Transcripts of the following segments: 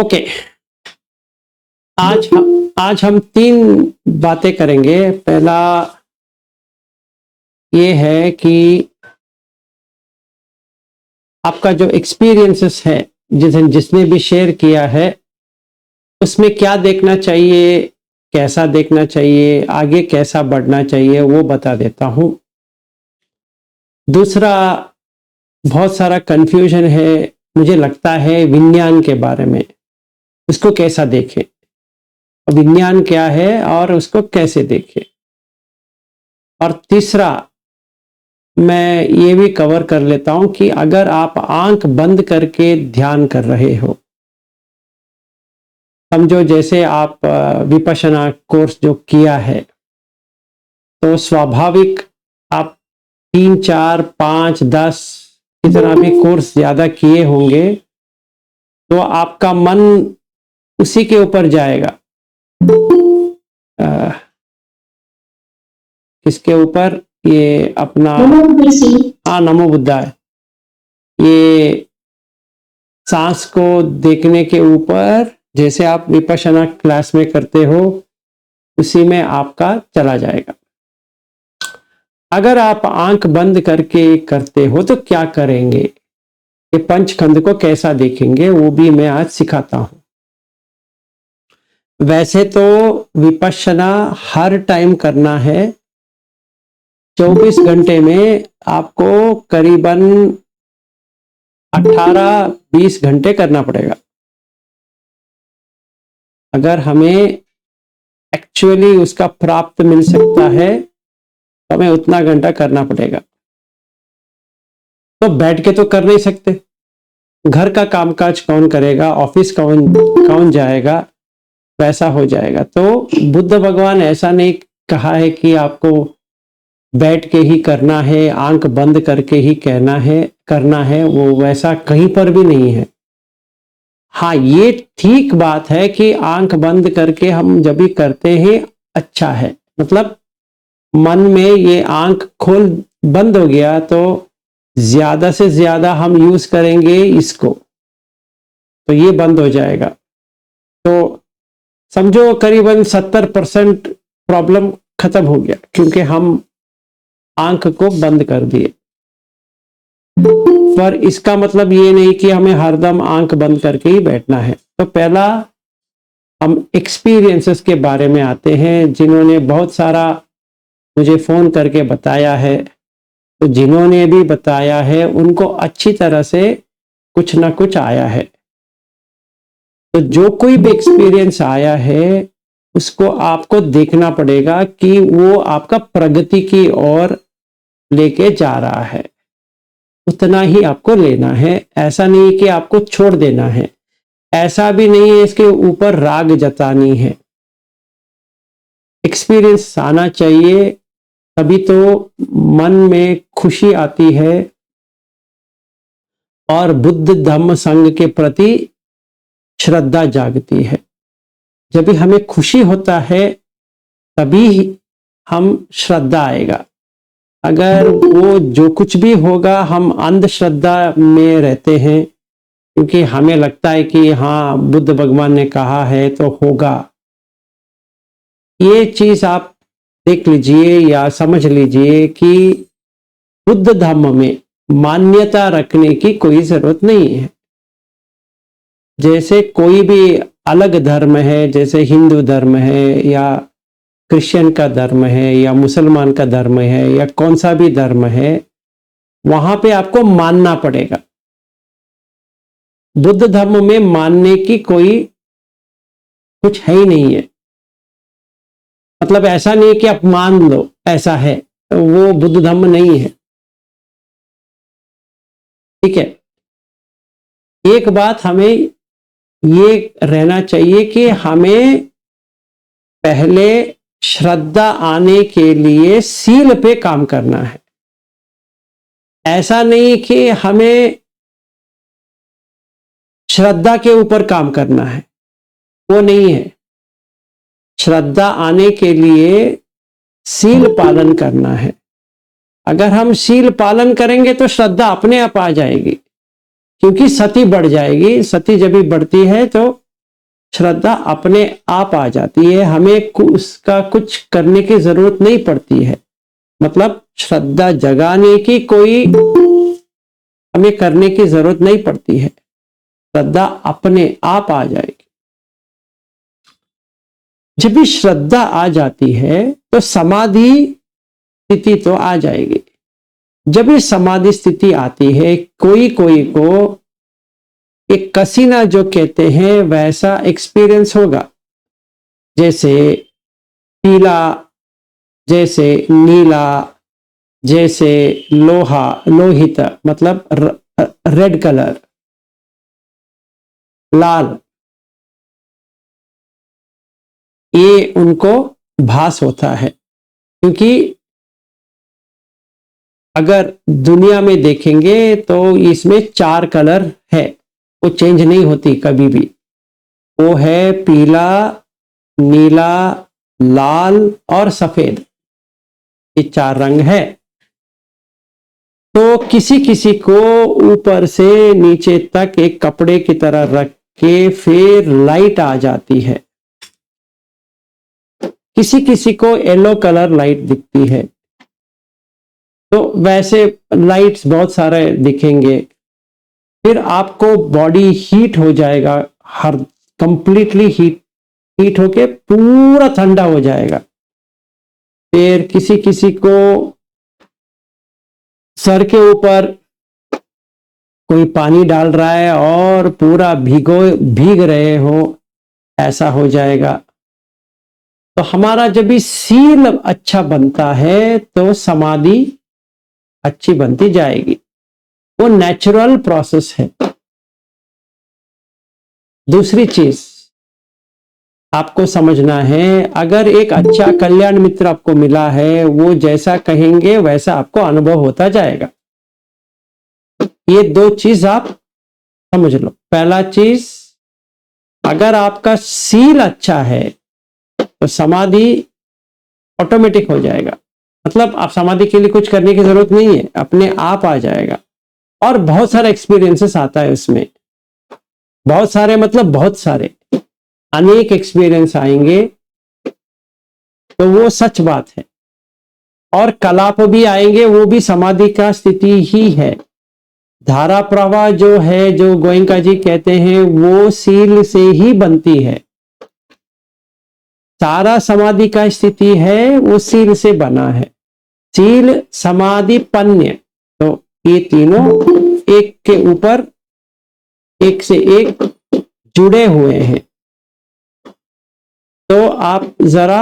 Okay, आज हम तीन बातें करेंगे। पहला ये है कि आपका जो एक्सपीरियंसेस है, जिसने भी शेयर किया है, उसमें क्या देखना चाहिए, कैसा देखना चाहिए, आगे कैसा बढ़ना चाहिए, वो बता देता हूं। दूसरा, बहुत सारा कंफ्यूजन है मुझे लगता है विज्ञान के बारे में, उसको कैसा देखें, विज्ञान क्या है और उसको कैसे देखें। और तीसरा, मैं ये भी कवर कर लेता हूं कि अगर आप आंख बंद करके ध्यान कर रहे हो, समझो जैसे आप विपश्यना कोर्स जो किया है, तो स्वाभाविक आप 3, 4, 5, 10 कितना भी कोर्स ज्यादा किए होंगे, तो आपका मन उसी के ऊपर जाएगा। किसके ऊपर? ये अपना नमो बुद्धाय, ये सांस को देखने के ऊपर, जैसे आप विपश्यना क्लास में करते हो उसी में आपका चला जाएगा। अगर आप आंख बंद करके करते हो तो क्या करेंगे, ये पंचखंड को कैसा देखेंगे, वो भी मैं आज सिखाता हूं। वैसे तो विपश्यना हर टाइम करना है, 24 घंटे में आपको करीबन 18-20 घंटे करना पड़ेगा। अगर हमें एक्चुअली उसका प्राप्त मिल सकता है तो हमें उतना घंटा करना पड़ेगा। तो बैठ के तो कर नहीं सकते, घर का कामकाज कौन करेगा, ऑफिस कौन जाएगा, वैसा हो जाएगा। तो बुद्ध भगवान ऐसा नहीं कहा है कि आपको बैठ के ही करना है, आंख बंद करके ही करना है, वो वैसा कहीं पर भी नहीं है। हाँ, ये ठीक बात है कि आंख बंद करके हम जब भी करते हैं अच्छा है, मतलब मन में ये आंख खोल बंद हो गया तो ज्यादा से ज्यादा हम यूज करेंगे इसको, तो ये बंद हो जाएगा। तो समझो करीबन 70% प्रॉब्लम खत्म हो गया, क्योंकि हम आंख को बंद कर दिए। पर इसका मतलब ये नहीं कि हमें हरदम आंख बंद करके ही बैठना है। तो पहला हम एक्सपीरियंसेस के बारे में आते हैं, जिन्होंने बहुत सारा मुझे फोन करके बताया है, तो जिन्होंने भी बताया है उनको अच्छी तरह से कुछ ना कुछ आया है। तो जो कोई भी एक्सपीरियंस आया है उसको आपको देखना पड़ेगा कि वो आपका प्रगति की ओर लेके जा रहा है, उतना ही आपको लेना है। ऐसा नहीं कि आपको छोड़ देना है, ऐसा भी नहीं है इसके ऊपर राग जतानी है। एक्सपीरियंस आना चाहिए, तभी तो मन में खुशी आती है और बुद्ध धम्म संघ के प्रति श्रद्धा जागती है। जब भी हमें खुशी होता है तभी हम श्रद्धा आएगा। अगर वो जो कुछ भी होगा हम अंधश्रद्धा में रहते हैं, क्योंकि हमें लगता है कि हाँ बुद्ध भगवान ने कहा है तो होगा। ये चीज आप देख लीजिए या समझ लीजिए कि बुद्ध धर्म में मान्यता रखने की कोई जरूरत नहीं है। जैसे कोई भी अलग धर्म है, जैसे हिंदू धर्म है या क्रिश्चियन का धर्म है या मुसलमान का धर्म है या कौन सा भी धर्म है, वहां पे आपको मानना पड़ेगा। बुद्ध धर्म में मानने की कोई कुछ है ही नहीं है। मतलब ऐसा नहीं कि आप मान लो ऐसा है, वो बुद्ध धर्म नहीं है। ठीक है, एक बात हमें ये रहना चाहिए कि हमें पहले श्रद्धा आने के लिए सील पे काम करना है। ऐसा नहीं कि हमें श्रद्धा के ऊपर काम करना है, वो नहीं है। श्रद्धा आने के लिए सील पालन करना है। अगर हम सील पालन करेंगे तो श्रद्धा अपने आप आ जाएगी, क्योंकि सती बढ़ जाएगी। सती जब भी बढ़ती है तो श्रद्धा अपने आप आ जाती है, हमें उसका कुछ करने की जरूरत नहीं पड़ती है। मतलब श्रद्धा जगाने की कोई हमें करने की जरूरत नहीं पड़ती है, श्रद्धा अपने आप आ जाएगी। जब भी श्रद्धा आ जाती है तो समाधि स्थिति तो आ जाएगी। जब भी समाधि स्थिति आती है, कोई कोई को एक कसीना जो कहते हैं वैसा एक्सपीरियंस होगा, जैसे पीला, जैसे नीला, जैसे लोहा, लोहित मतलब रेड कलर, लाल, ये उनको भास होता है। क्योंकि अगर दुनिया में देखेंगे तो इसमें 4 कलर है, वो चेंज नहीं होती कभी भी। वो है पीला, नीला, लाल और सफेद, ये 4 रंग है। तो किसी किसी को ऊपर से नीचे तक एक कपड़े की तरह रख के फिर लाइट आ जाती है। किसी किसी को येलो कलर लाइट दिखती है। तो वैसे लाइट्स बहुत सारे दिखेंगे। फिर आपको बॉडी हीट हो जाएगा, हर कंप्लीटली हीट होके पूरा ठंडा हो जाएगा। फिर किसी किसी को सर के ऊपर कोई पानी डाल रहा है और पूरा भीग रहे हो, ऐसा हो जाएगा। तो हमारा जब भी सील अच्छा बनता है तो समाधि अच्छी बनती जाएगी। वो नेचुरल प्रोसेस है। दूसरी चीज आपको समझना है, अगर एक अच्छा कल्याण मित्र आपको मिला है, वो जैसा कहेंगे वैसा आपको अनुभव होता जाएगा। ये 2 चीज आप समझ लो। पहला चीज, अगर आपका सील अच्छा है तो समाधि ऑटोमेटिक हो जाएगा। मतलब आप समाधि के लिए कुछ करने की जरूरत नहीं है, अपने आप आ जाएगा। और बहुत सारे एक्सपीरियंसेस आता है उसमें, बहुत सारे मतलब बहुत सारे अनेक एक्सपीरियंस आएंगे, तो वो सच बात है। और कलाप भी आएंगे, वो भी समाधि का स्थिति ही है। धारा प्रवाह जो है, जो गोयंका जी कहते हैं, वो सील से ही बनती है। सारा समाधि का स्थिति है वो सील से बना है। सील, समाधि, पन्य, तो ये तीनों एक के ऊपर एक से एक जुड़े हुए हैं। तो आप जरा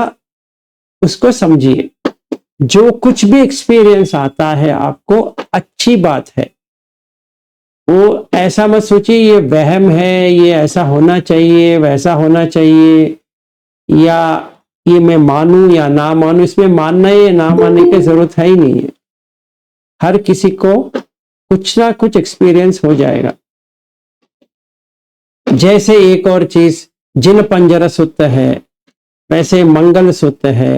उसको समझिए। जो कुछ भी एक्सपीरियंस आता है आपको, अच्छी बात है। वो ऐसा मत सोचिए ये वहम है, ये ऐसा होना चाहिए, वैसा होना चाहिए, या ये मैं मानूं या ना मानूं। इसमें मानना या ना मानने की जरूरत है ही नहीं है। हर किसी को कुछ ना कुछ एक्सपीरियंस हो जाएगा। जैसे एक और चीज, जिन पंजर सुत्त है, वैसे मंगल सुत्त है,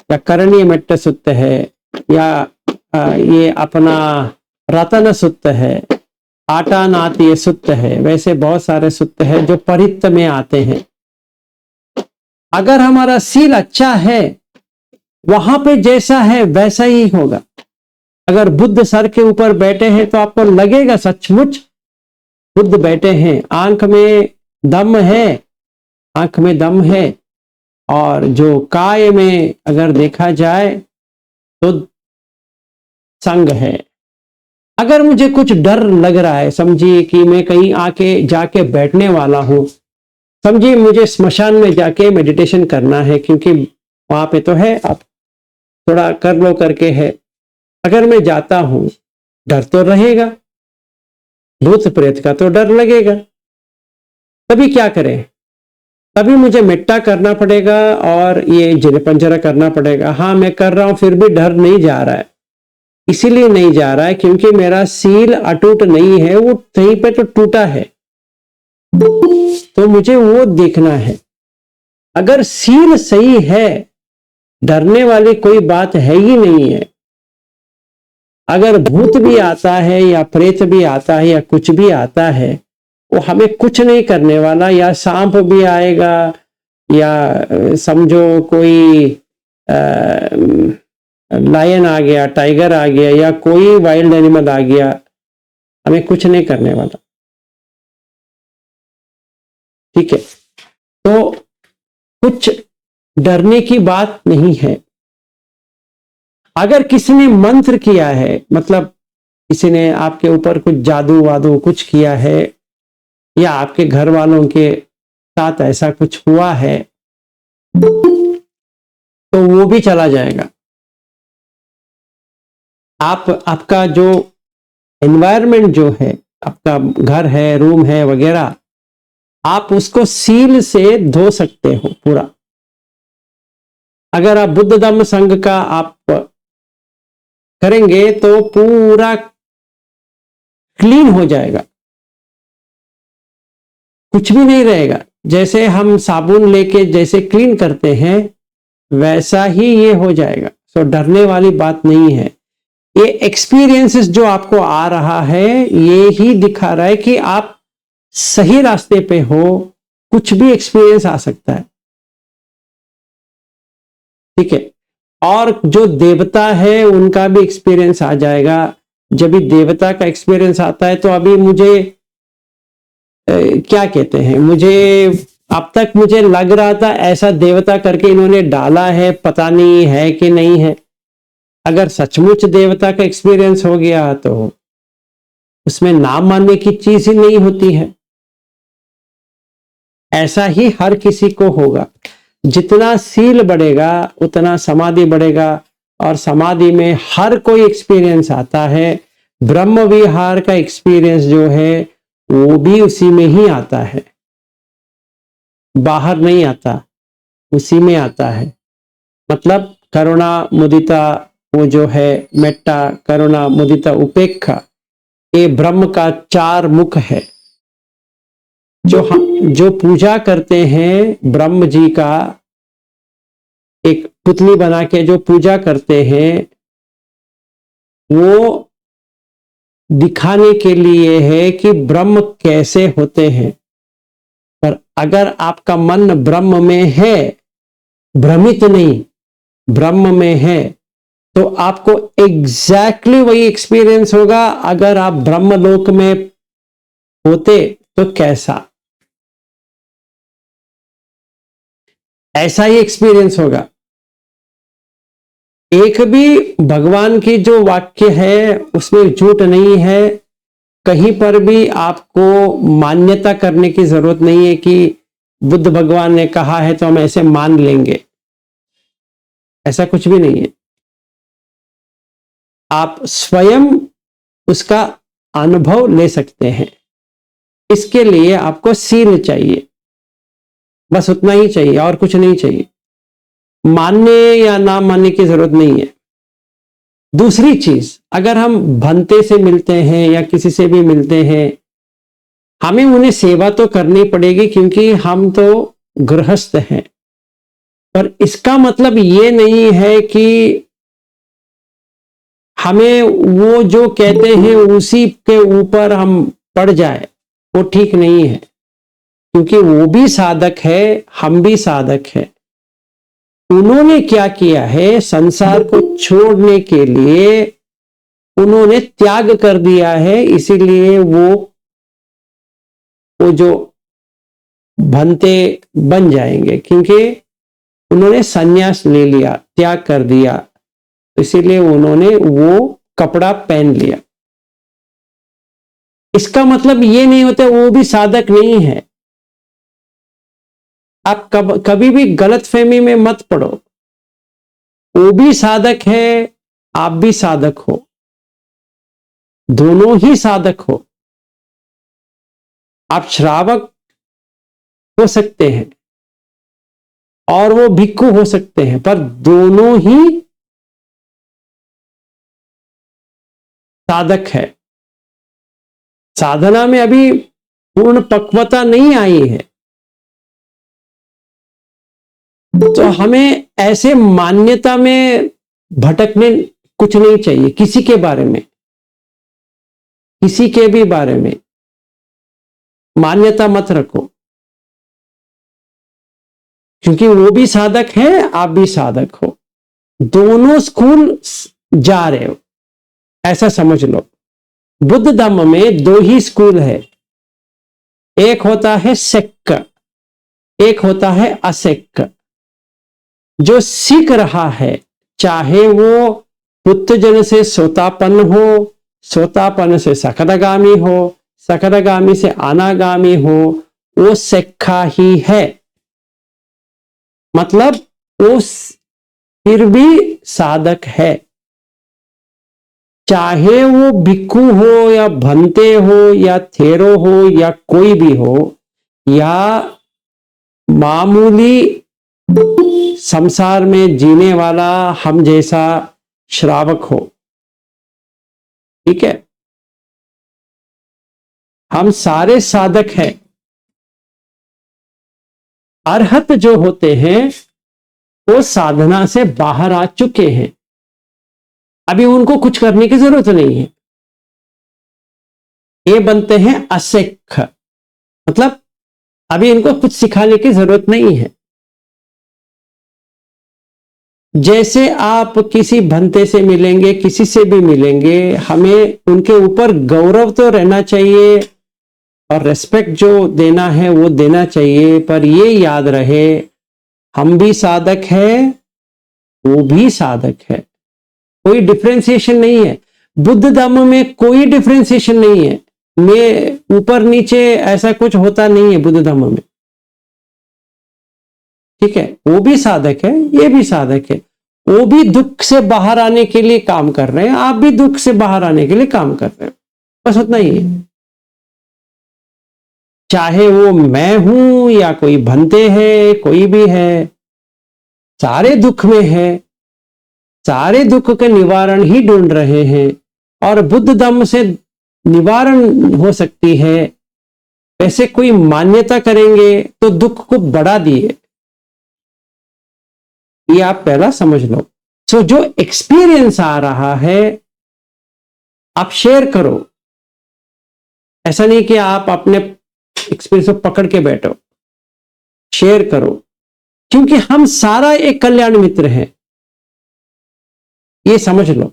या करणी मेट्ट सुत्त है, या ये अपना रतन सुत्त है, आटा नात ये सुत्त है। वैसे बहुत सारे सुत्त है जो परित्त में आते हैं। अगर हमारा सील अच्छा है, वहां पे जैसा है वैसा ही होगा। अगर बुद्ध सर के ऊपर बैठे हैं तो आपको लगेगा सचमुच बुद्ध बैठे हैं। आंख में दम है, आंख में दम है। और जो काय में अगर देखा जाए तो संग है। अगर मुझे कुछ डर लग रहा है, समझिए कि मैं कहीं आके जाके बैठने वाला हूं, समझिए मुझे स्मशान में जाके मेडिटेशन करना है, क्योंकि वहां पे तो है, आप थोड़ा कर लो करके है। अगर मैं जाता हूं, डर तो रहेगा, भूत प्रेत का तो डर लगेगा। तभी क्या करें? तभी मुझे मिट्टा करना पड़ेगा और ये जिन पंजरा करना पड़ेगा। हाँ, मैं कर रहा हूं, फिर भी डर नहीं जा रहा है। इसीलिए नहीं जा रहा है क्योंकि मेरा सील अटूट नहीं है, वो कहीं पे तो टूटा है। तो मुझे वो देखना है। अगर सील सही है, डरने वाली कोई बात है ही नहीं है। अगर भूत भी आता है या प्रेत भी आता है या कुछ भी आता है, वो हमें कुछ नहीं करने वाला, या सांप भी आएगा या समझो कोई लायन आ गया, टाइगर आ गया, या कोई वाइल्ड एनिमल आ गया, हमें कुछ नहीं करने वाला। ठीक है, तो कुछ डरने की बात नहीं है। अगर किसी ने मंत्र किया है, मतलब किसी ने आपके ऊपर कुछ जादू वादू कुछ किया है, या आपके घर वालों के साथ ऐसा कुछ हुआ है, तो वो भी चला जाएगा। आपका जो एनवायरनमेंट जो है, आपका घर है, रूम है वगैरह, आप उसको सील से धो सकते हो पूरा। अगर आप बुद्ध धम्म संघ का आप करेंगे तो पूरा क्लीन हो जाएगा, कुछ भी नहीं रहेगा। जैसे हम साबुन लेके जैसे क्लीन करते हैं, वैसा ही ये हो जाएगा। सो डरने वाली बात नहीं है। ये एक्सपीरियंसेस जो आपको आ रहा है, ये ही दिखा रहा है कि आप सही रास्ते पे हो। कुछ भी एक्सपीरियंस आ सकता है, ठीक है। और जो देवता है उनका भी एक्सपीरियंस आ जाएगा। जब भी देवता का एक्सपीरियंस आता है, तो अभी मुझे क्या कहते हैं, मुझे अब तक मुझे लग रहा था ऐसा देवता करके इन्होंने डाला है, पता नहीं है कि नहीं है। अगर सचमुच देवता का एक्सपीरियंस हो गया तो उसमें ना मानने की चीज ही नहीं होती है। ऐसा ही हर किसी को होगा। जितना सील बढ़ेगा उतना समाधि बढ़ेगा, और समाधि में हर कोई एक्सपीरियंस आता है। ब्रह्म विहार का एक्सपीरियंस जो है वो भी उसी में ही आता है, बाहर नहीं आता, उसी में आता है। मतलब करुणा मुदिता, वो जो है मेट्टा, करुणा मुदिता उपेक्षा, ये ब्रह्म का 4 मुख है। जो पूजा करते हैं ब्रह्म जी का, एक पुतली बना के जो पूजा करते हैं, वो दिखाने के लिए है कि ब्रह्म कैसे होते हैं। पर अगर आपका मन ब्रह्म में है, भ्रमित नहीं, ब्रह्म में है, तो आपको एग्जैक्टली वही एक्सपीरियंस होगा। अगर आप ब्रह्मलोक में होते तो कैसा, ऐसा ही एक्सपीरियंस होगा। एक भी भगवान की जो वाक्य है उसमें झूठ नहीं है। कहीं पर भी आपको मान्यता करने की जरूरत नहीं है कि बुद्ध भगवान ने कहा है तो हम ऐसे मान लेंगे, ऐसा कुछ भी नहीं है। आप स्वयं उसका अनुभव ले सकते हैं। इसके लिए आपको सील चाहिए, बस उतना ही चाहिए, और कुछ नहीं चाहिए। मानने या ना मानने की जरूरत नहीं है। दूसरी चीज, अगर हम भंते से मिलते हैं या किसी से भी मिलते हैं, हमें उन्हें सेवा तो करनी पड़ेगी क्योंकि हम तो गृहस्थ हैं। पर इसका मतलब ये नहीं है कि हमें वो जो कहते हैं उसी के ऊपर हम पड़ जाए, वो ठीक नहीं है। क्योंकि वो भी साधक है, हम भी साधक है। उन्होंने क्या किया है, संसार को छोड़ने के लिए उन्होंने त्याग कर दिया है, इसीलिए वो जो भंते बन जाएंगे, क्योंकि उन्होंने संन्यास ले लिया, त्याग कर दिया, इसीलिए उन्होंने वो कपड़ा पहन लिया। इसका मतलब ये नहीं होता वो भी साधक नहीं है। आप कभी भी गलत फहमी में मत पड़ो। वो भी साधक है, आप भी साधक हो, दोनों ही साधक हो। आप श्रावक हो सकते हैं और वो भिक्खु हो सकते हैं, पर दोनों ही साधक है। साधना में अभी पूर्ण पक्वता नहीं आई है, तो हमें ऐसे मान्यता में भटकने कुछ नहीं चाहिए। किसी के बारे में, किसी के भी बारे में मान्यता मत रखो, क्योंकि वो भी साधक है, आप भी साधक हो, दोनों स्कूल जा रहे हो, ऐसा समझ लो। बुद्ध धम्म में दो ही स्कूल है, एक होता है सेक्क, एक होता है असेक्क। जो सीख रहा है, चाहे वो पुत्तजन से सोतापन्न हो, सोतापन्न से सकदगामी हो, सकदगामी से अनागामी हो, वो सेक्खा ही है। मतलब वो फिर भी साधक है, चाहे वो भिक्खु हो या भंते हो या थेरो हो या कोई भी हो, या मामूली संसार में जीने वाला हम जैसा श्रावक हो। ठीक है, हम सारे साधक हैं। अरहत जो होते हैं वो साधना से बाहर आ चुके हैं, अभी उनको कुछ करने की जरूरत नहीं है। ये बनते हैं असेक्ख, मतलब अभी इनको कुछ सिखाने की जरूरत नहीं है। जैसे आप किसी भंते से मिलेंगे, किसी से भी मिलेंगे, हमें उनके ऊपर गौरव तो रहना चाहिए और रेस्पेक्ट जो देना है वो देना चाहिए, पर ये याद रहे हम भी साधक है, वो भी साधक है, कोई डिफरेंशिएशन नहीं है। बुद्ध धम्म में कोई डिफरेंशिएशन नहीं है, मैं ऊपर नीचे ऐसा कुछ होता नहीं है बुद्ध धम्म में। ठीक है, वो भी साधक है, ये भी साधक है, वो भी दुख से बाहर आने के लिए काम कर रहे हैं, आप भी दुख से बाहर आने के लिए काम कर रहे हो, बस उतना ही है। चाहे वो मैं हूं या कोई भंते है, कोई भी है, सारे दुख में है, सारे दुख के निवारण ही ढूंढ रहे हैं। और बुद्ध धम्म से निवारण हो सकती है, वैसे कोई मान्यता करेंगे तो दुख को बढ़ा दिए, ये आप पहला समझ लो। सो जो एक्सपीरियंस आ रहा है आप शेयर करो, ऐसा नहीं कि आप अपने एक्सपीरियंस को पकड़ के बैठो, शेयर करो, क्योंकि हम सारा एक कल्याण मित्र हैं, ये समझ लो।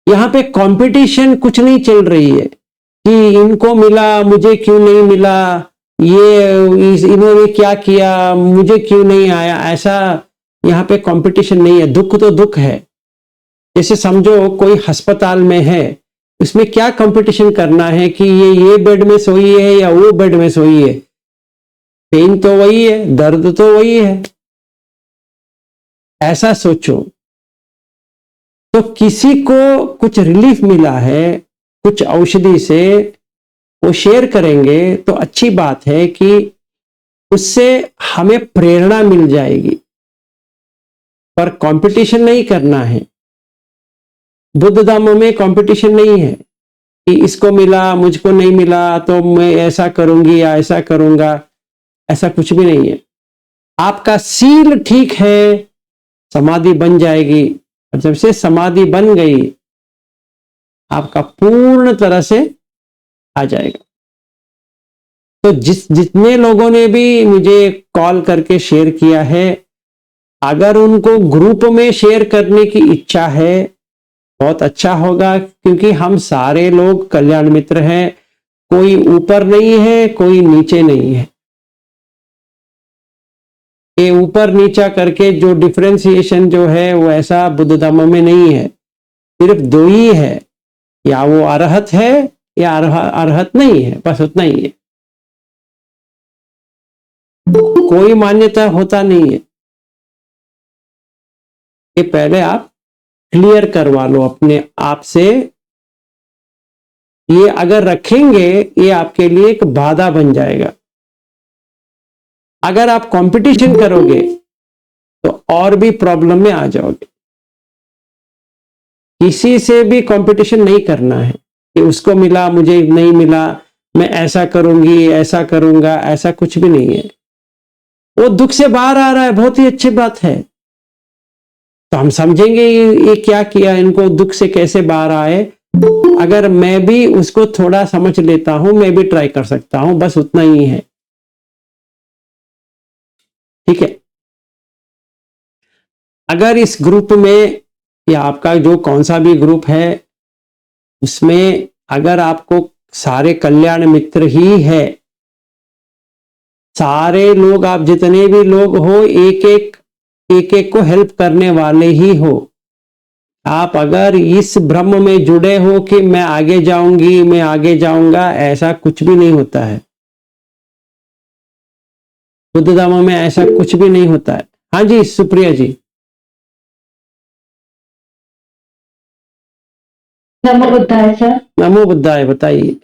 यहां पे कंपटीशन कुछ नहीं चल रही है कि इनको मिला मुझे क्यों नहीं मिला, ये इन्होंने क्या किया मुझे क्यों नहीं आया, ऐसा यहां पे कंपटीशन नहीं है। दुख तो दुख है, जैसे समझो कोई अस्पताल में है, इसमें क्या कंपटीशन करना है कि ये बेड में सोई है या वो बेड में सोई है, पेन तो वही है, दर्द तो वही है, ऐसा सोचो। तो किसी को कुछ रिलीफ मिला है कुछ औषधि से, वो शेयर करेंगे तो अच्छी बात है कि उससे हमें प्रेरणा मिल जाएगी, पर कंपटीशन नहीं करना है। बुद्ध धम्म में कंपटीशन नहीं है कि इसको मिला मुझको नहीं मिला तो मैं ऐसा करूंगी या ऐसा करूंगा, ऐसा कुछ भी नहीं है। आपका सील ठीक है, समाधि बन जाएगी, और जब से समाधि बन गई आपका पूर्ण तरह से आ जाएगा। तो जितने लोगों ने भी मुझे कॉल करके शेयर किया है, अगर उनको ग्रुप में शेयर करने की इच्छा है बहुत अच्छा होगा, क्योंकि हम सारे लोग कल्याण मित्र हैं, कोई ऊपर नहीं है कोई नीचे नहीं है। ये ऊपर नीचा करके जो डिफरेंशिएशन जो है वो ऐसा बुद्ध धम्म में नहीं है, सिर्फ दो ही है, या वो अरहत है या अरहत नहीं है, बस उतना ही है, कोई मान्यता होता नहीं है। ये पहले आप क्लियर करवा लो अपने आप से, ये अगर रखेंगे ये आपके लिए एक बाधा बन जाएगा। अगर आप कंपटीशन करोगे तो और भी प्रॉब्लम में आ जाओगे। किसी से भी कंपटीशन नहीं करना है कि उसको मिला मुझे नहीं मिला, मैं ऐसा करूंगी ऐसा करूंगा, ऐसा कुछ भी नहीं है। वो दुख से बाहर आ रहा है, बहुत ही अच्छी बात है, तो हम समझेंगे ये क्या किया, इनको दुख से कैसे बाहर आए, अगर मैं भी उसको थोड़ा समझ लेता हूं, मैं भी ट्राई कर सकता हूं, बस उतना ही है। ठीक है। अगर इस ग्रुप में या आपका जो कौन सा भी ग्रुप है उसमें अगर आपको सारे कल्याण मित्र ही है, सारे लोग, आप जितने भी लोग हो, एक एक को हेल्प करने वाले ही हो, आप अगर इस भ्रम में जुड़े हो कि मैं आगे जाऊंगी, मैं आगे जाऊंगा, ऐसा कुछ भी नहीं होता है। बुद्ध धर्म में ऐसा कुछ भी नहीं होता है। हाँ जी सुप्रिया जी। नमो बुद्धाय सर। नमो बुद्धाय, बताइए।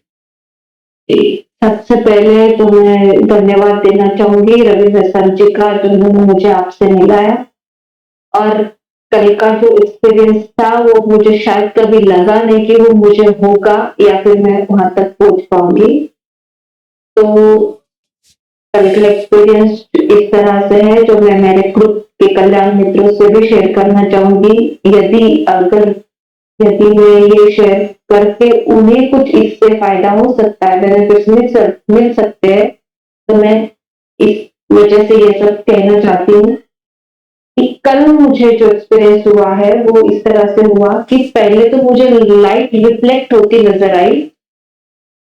सबसे पहले तो मैं धन्यवाद देना चाहूंगी रविंद्र सर जी का, जिन्होंने मुझे आपसे मिलाया। और कल का जो एक्सपीरियंस था वो मुझे शायद कभी लगा नहीं कि वो मुझे होगा या फिर मैं वहां तक पहुंच पाऊंगी। तो कल का एक्सपीरियंस इस तरह से है जो मैं मेरे ग्रुप के कल्याण मित्रों से भी शेयर करना चाहूंगी। यदि मैं ये शेयर करके उन्हें कुछ इससे फायदा हो सकता है, बेनिफिट्स मिल सकते हैं, तो मैं इस वजह से ये सब कहना चाहती हूँ कि कल मुझे जो एक्सपीरियंस हुआ है वो इस तरह से हुआ कि पहले तो मुझे लाइट रिफ्लेक्ट होती नजर आई,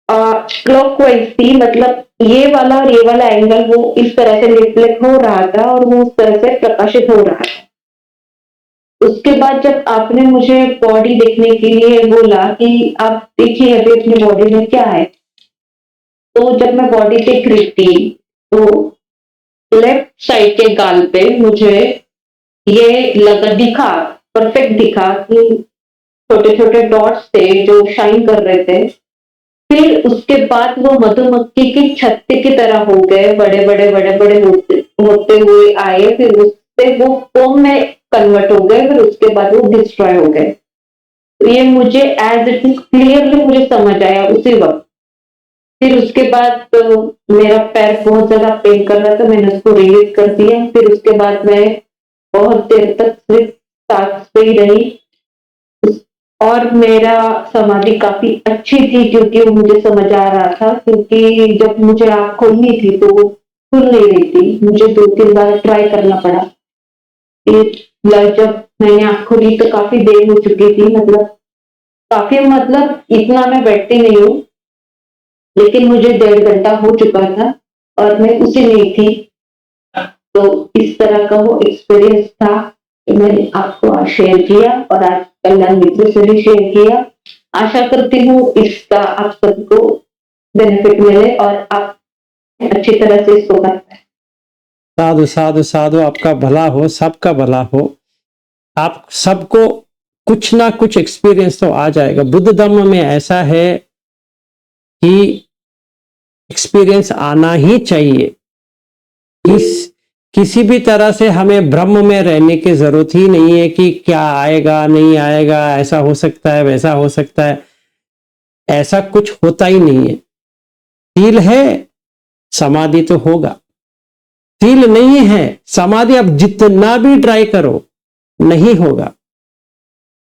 क्लॉकवाइज थी, मतलब ये वाला और ये वाला एंगल वो इस तरह से रिफ्लेक्ट हो रहा था और वो उस तरह से प्रकाशित हो रहा था। उसके बाद जब आपने मुझे बॉडी देखने के लिए बोला कि आप देखिए अभी अपनी बॉडी में क्या है, तो जब मैं बॉडी देख रही थी तो लेफ्ट साइड के गाल पे मुझे ये लगा दिखा, परफेक्ट दिखा कि छोटे छोटे डॉट्स थे जो शाइन कर रहे थे। फिर उसके बाद वो मधुमक्खी की छत्ते की तरह हो गए, बड़े बड़े होते हुए आए, फिर उससे वो फोम में कन्वर्ट हो गए, फिर उसके बाद वो डिस्ट्रॉय हो गए। तो ये मुझे एज इट इज क्लियरली मुझे समझ आया उसी वक्त। फिर उसके बाद तो मेरा पैर बहुत ज्यादा पेन कर रहा था, मैंने उसको रिलीज कर दिया। फिर उसके बाद मैं बहुत देर तक सिर्फ सांस पे ही रही और मेरा समाधि काफी अच्छी थी क्योंकि वो मुझे समझ आ रहा था, क्योंकि जब मुझे आँख खोलनी थी तो वो खुल नहीं रही थी, मुझे 2-3 बार ट्राई करना पड़ा। जब मैंने आँख खोली तो काफी देर हो चुकी थी, मतलब इतना मैं बैठती नहीं हूँ, लेकिन मुझे 1.5 घंटा हो चुका था और मैं उसी में थी। तो इस तरह का वो एक्सपीरियंस था जो मैंने आपको आज शेयर किया और आज कल्याण मित्र से भी शेयर किया। आशा करती हूँ इसका आप सबको बेनिफिट मिले और आप अच्छी तरह से इसको कर पाए। साधु साधु साधु, आपका भला हो, सबका भला हो। आप सबको कुछ ना कुछ एक्सपीरियंस तो आ जाएगा। बुद्ध धर्म में ऐसा है कि एक्सपीरियंस आना ही चाहिए। किसी भी तरह से हमें भ्रम में रहने की जरूरत ही नहीं है कि क्या आएगा नहीं आएगा, ऐसा हो सकता है वैसा हो सकता है, ऐसा कुछ होता ही नहीं है। फील है, समाधि तो होगा। फील नहीं है, समाधि आप जितना भी ट्राई करो नहीं होगा।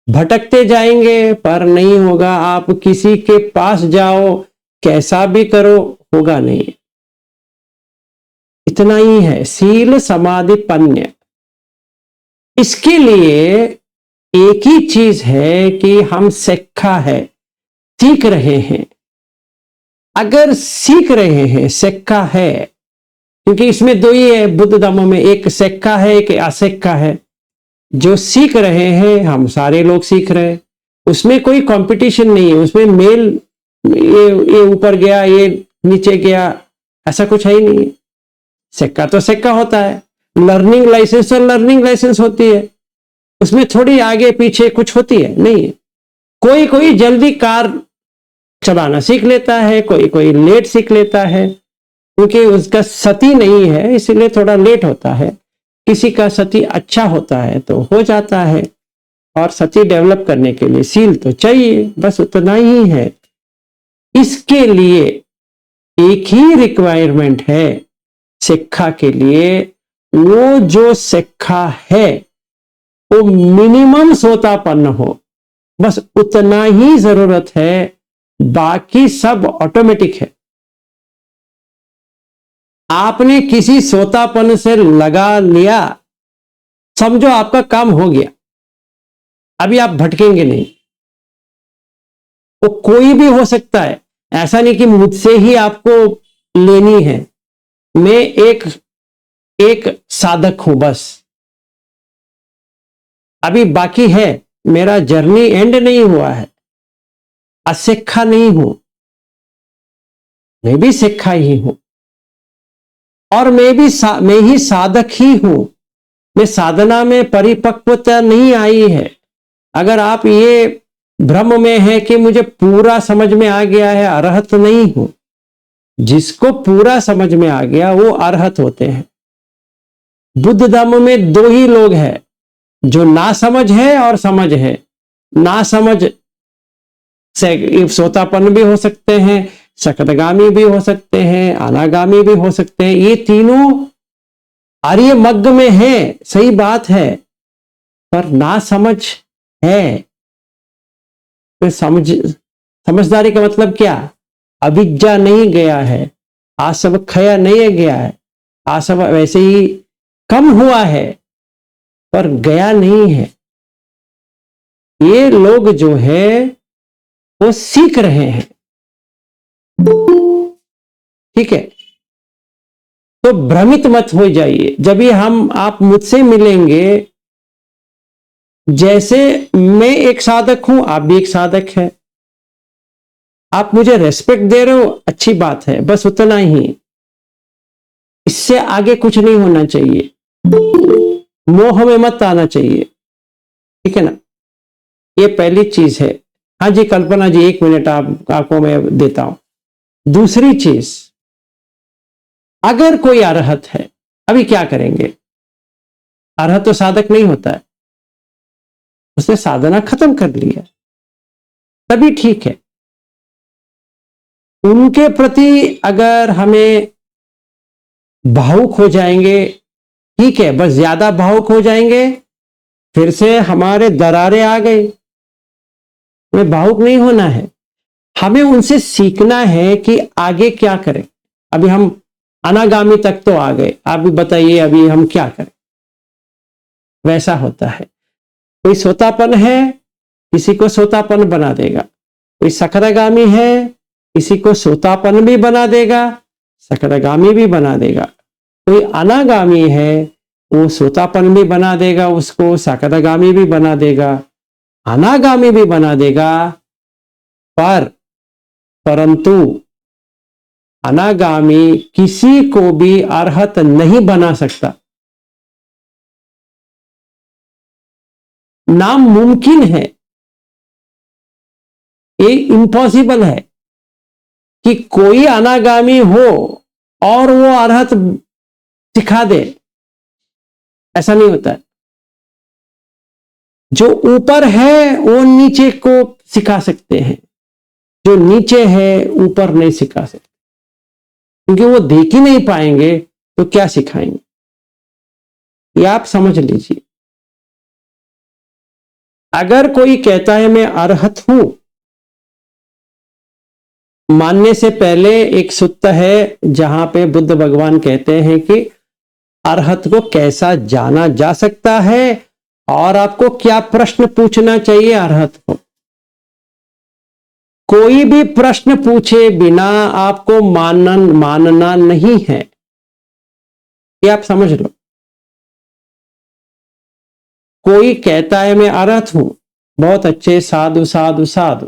भटकते जाएंगे पर नहीं होगा। आप किसी के पास जाओ, कैसा भी करो, होगा नहीं। इतना ही है सील समाधि पन्य। इसके लिए एक ही चीज है कि हम सीखा है, सीख रहे हैं। अगर सीख रहे हैं, सीखा है, क्योंकि इसमें दो ही है बुद्ध धर्म में, एक सीखा है एक असीखा है। जो सीख रहे हैं हम सारे लोग सीख रहे हैं, उसमें कोई कंपटीशन नहीं है। उसमें मेल ये ऊपर गया ये नीचे गया, ऐसा कुछ है ही नहीं है। सिक्का तो सिक्का होता है, लर्निंग लाइसेंस और लर्निंग लाइसेंस होती है, उसमें थोड़ी आगे पीछे कुछ होती है नहीं है। कोई कोई जल्दी कार चलाना सीख लेता है, कोई कोई लेट सीख लेता है, क्योंकि उसका सती नहीं है इसलिए थोड़ा लेट होता है। किसी का सती अच्छा होता है तो हो जाता है। और सती डेवलप करने के लिए सील तो चाहिए, बस उतना ही है। इसके लिए एक ही रिक्वायरमेंट है सिक्खा के लिए, वो जो सिक्खा है वो मिनिमम सोतापन्न हो। बस उतना ही जरूरत है, बाकी सब ऑटोमेटिक है। आपने किसी सोतापन से लगा लिया, समझो आपका काम हो गया, अभी आप भटकेंगे नहीं। वो कोई भी हो सकता है, ऐसा नहीं कि मुझसे ही आपको लेनी है। मैं एक साधक हूं बस, अभी बाकी है, मेरा जर्नी एंड नहीं हुआ है, अशिक्षा नहीं हूं, मैं भी शिक्षा ही हूं, और मैं ही साधक ही हूं। मैं साधना में परिपक्वता नहीं आई है। अगर आप ये भ्रम में है कि मुझे पूरा समझ में आ गया है, अरहत नहीं हूं। जिसको पूरा समझ में आ गया वो अरहत होते हैं। बुद्ध धर्म में दो ही लोग हैं, जो ना समझ है और समझ है। ना समझ से सोतापन भी हो सकते हैं, सकतगामी भी हो सकते हैं, अनागामी भी हो सकते हैं। ये तीनों आर्य मग्ग में है, सही बात है, पर ना समझ है। तो समझदारी का मतलब क्या? अविद्या नहीं गया है, आसव क्षय नहीं गया है, आसव वैसे ही कम हुआ है पर गया नहीं है। ये लोग जो है वो सीख रहे हैं, ठीक है। तो भ्रमित मत हो जाइए। जब भी आप मुझसे मिलेंगे, जैसे मैं एक साधक हूं, आप भी एक साधक है, आप मुझे रेस्पेक्ट दे रहे हो, अच्छी बात है, बस उतना ही। इससे आगे कुछ नहीं होना चाहिए, मोह में मत आना चाहिए, ठीक है ना। ये पहली चीज है। हाँ जी कल्पना जी, 1 मिनट आपको मैं देता हूं। दूसरी चीज, अगर कोई अरहत है, अभी क्या करेंगे? अरहत तो साधक नहीं होता है, उसने साधना खत्म कर लिया, तभी ठीक है। उनके प्रति अगर हमें भावुक हो जाएंगे, ठीक है, बस ज्यादा भावुक हो जाएंगे, फिर से हमारे दरारें आ गई। हमें भावुक नहीं होना है, हमें उनसे सीखना है कि आगे क्या करें। अभी हम अनागामी तक तो आ गए, आप भी बताइए अभी हम क्या करें। वैसा होता है, कोई सोतापन है, किसी को सोतापन बना देगा। कोई सकरागामी है, किसी को सोतापन भी बना देगा, सकरागामी भी बना देगा। कोई अनागामी है, वो सोतापन भी बना देगा, उसको सकरागामी भी बना देगा, अनागामी भी बना देगा। परंतु अनागामी किसी को भी अरहत नहीं बना सकता। नामुमकिन है, ये इम्पॉसिबल है कि कोई अनागामी हो और वो अरहत सिखा दे, ऐसा नहीं होता है। जो ऊपर है वो नीचे को सिखा सकते हैं, जो नीचे है ऊपर नहीं सिखा सकते, क्योंकि वो देख ही नहीं पाएंगे तो क्या सिखाएंगे, ये आप समझ लीजिए। अगर कोई कहता है मैं अरहत हूं, मानने से पहले एक सूत्र है जहां पे बुद्ध भगवान कहते हैं कि अरहत को कैसा जाना जा सकता है और आपको क्या प्रश्न पूछना चाहिए अरहत को। कोई भी प्रश्न पूछे बिना आपको मानना नहीं है, ये आप समझ लो। कोई कहता है मैं अरहत हूं, बहुत अच्छे, साधु साधु साधु,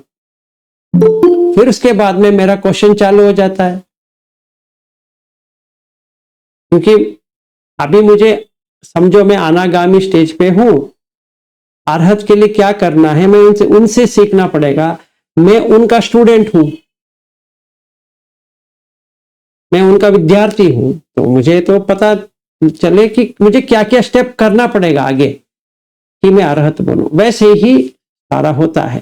फिर उसके बाद में मेरा क्वेश्चन चालू हो जाता है, क्योंकि अभी मुझे समझो मैं अनागामी स्टेज पे हूं, अरहत के लिए क्या करना है मैं उनसे सीखना पड़ेगा। मैं उनका स्टूडेंट हूं, मैं उनका विद्यार्थी हूं, तो मुझे तो पता चले कि मुझे क्या क्या स्टेप करना पड़ेगा आगे कि मैं अरहत बनूं। वैसे ही सारा होता है।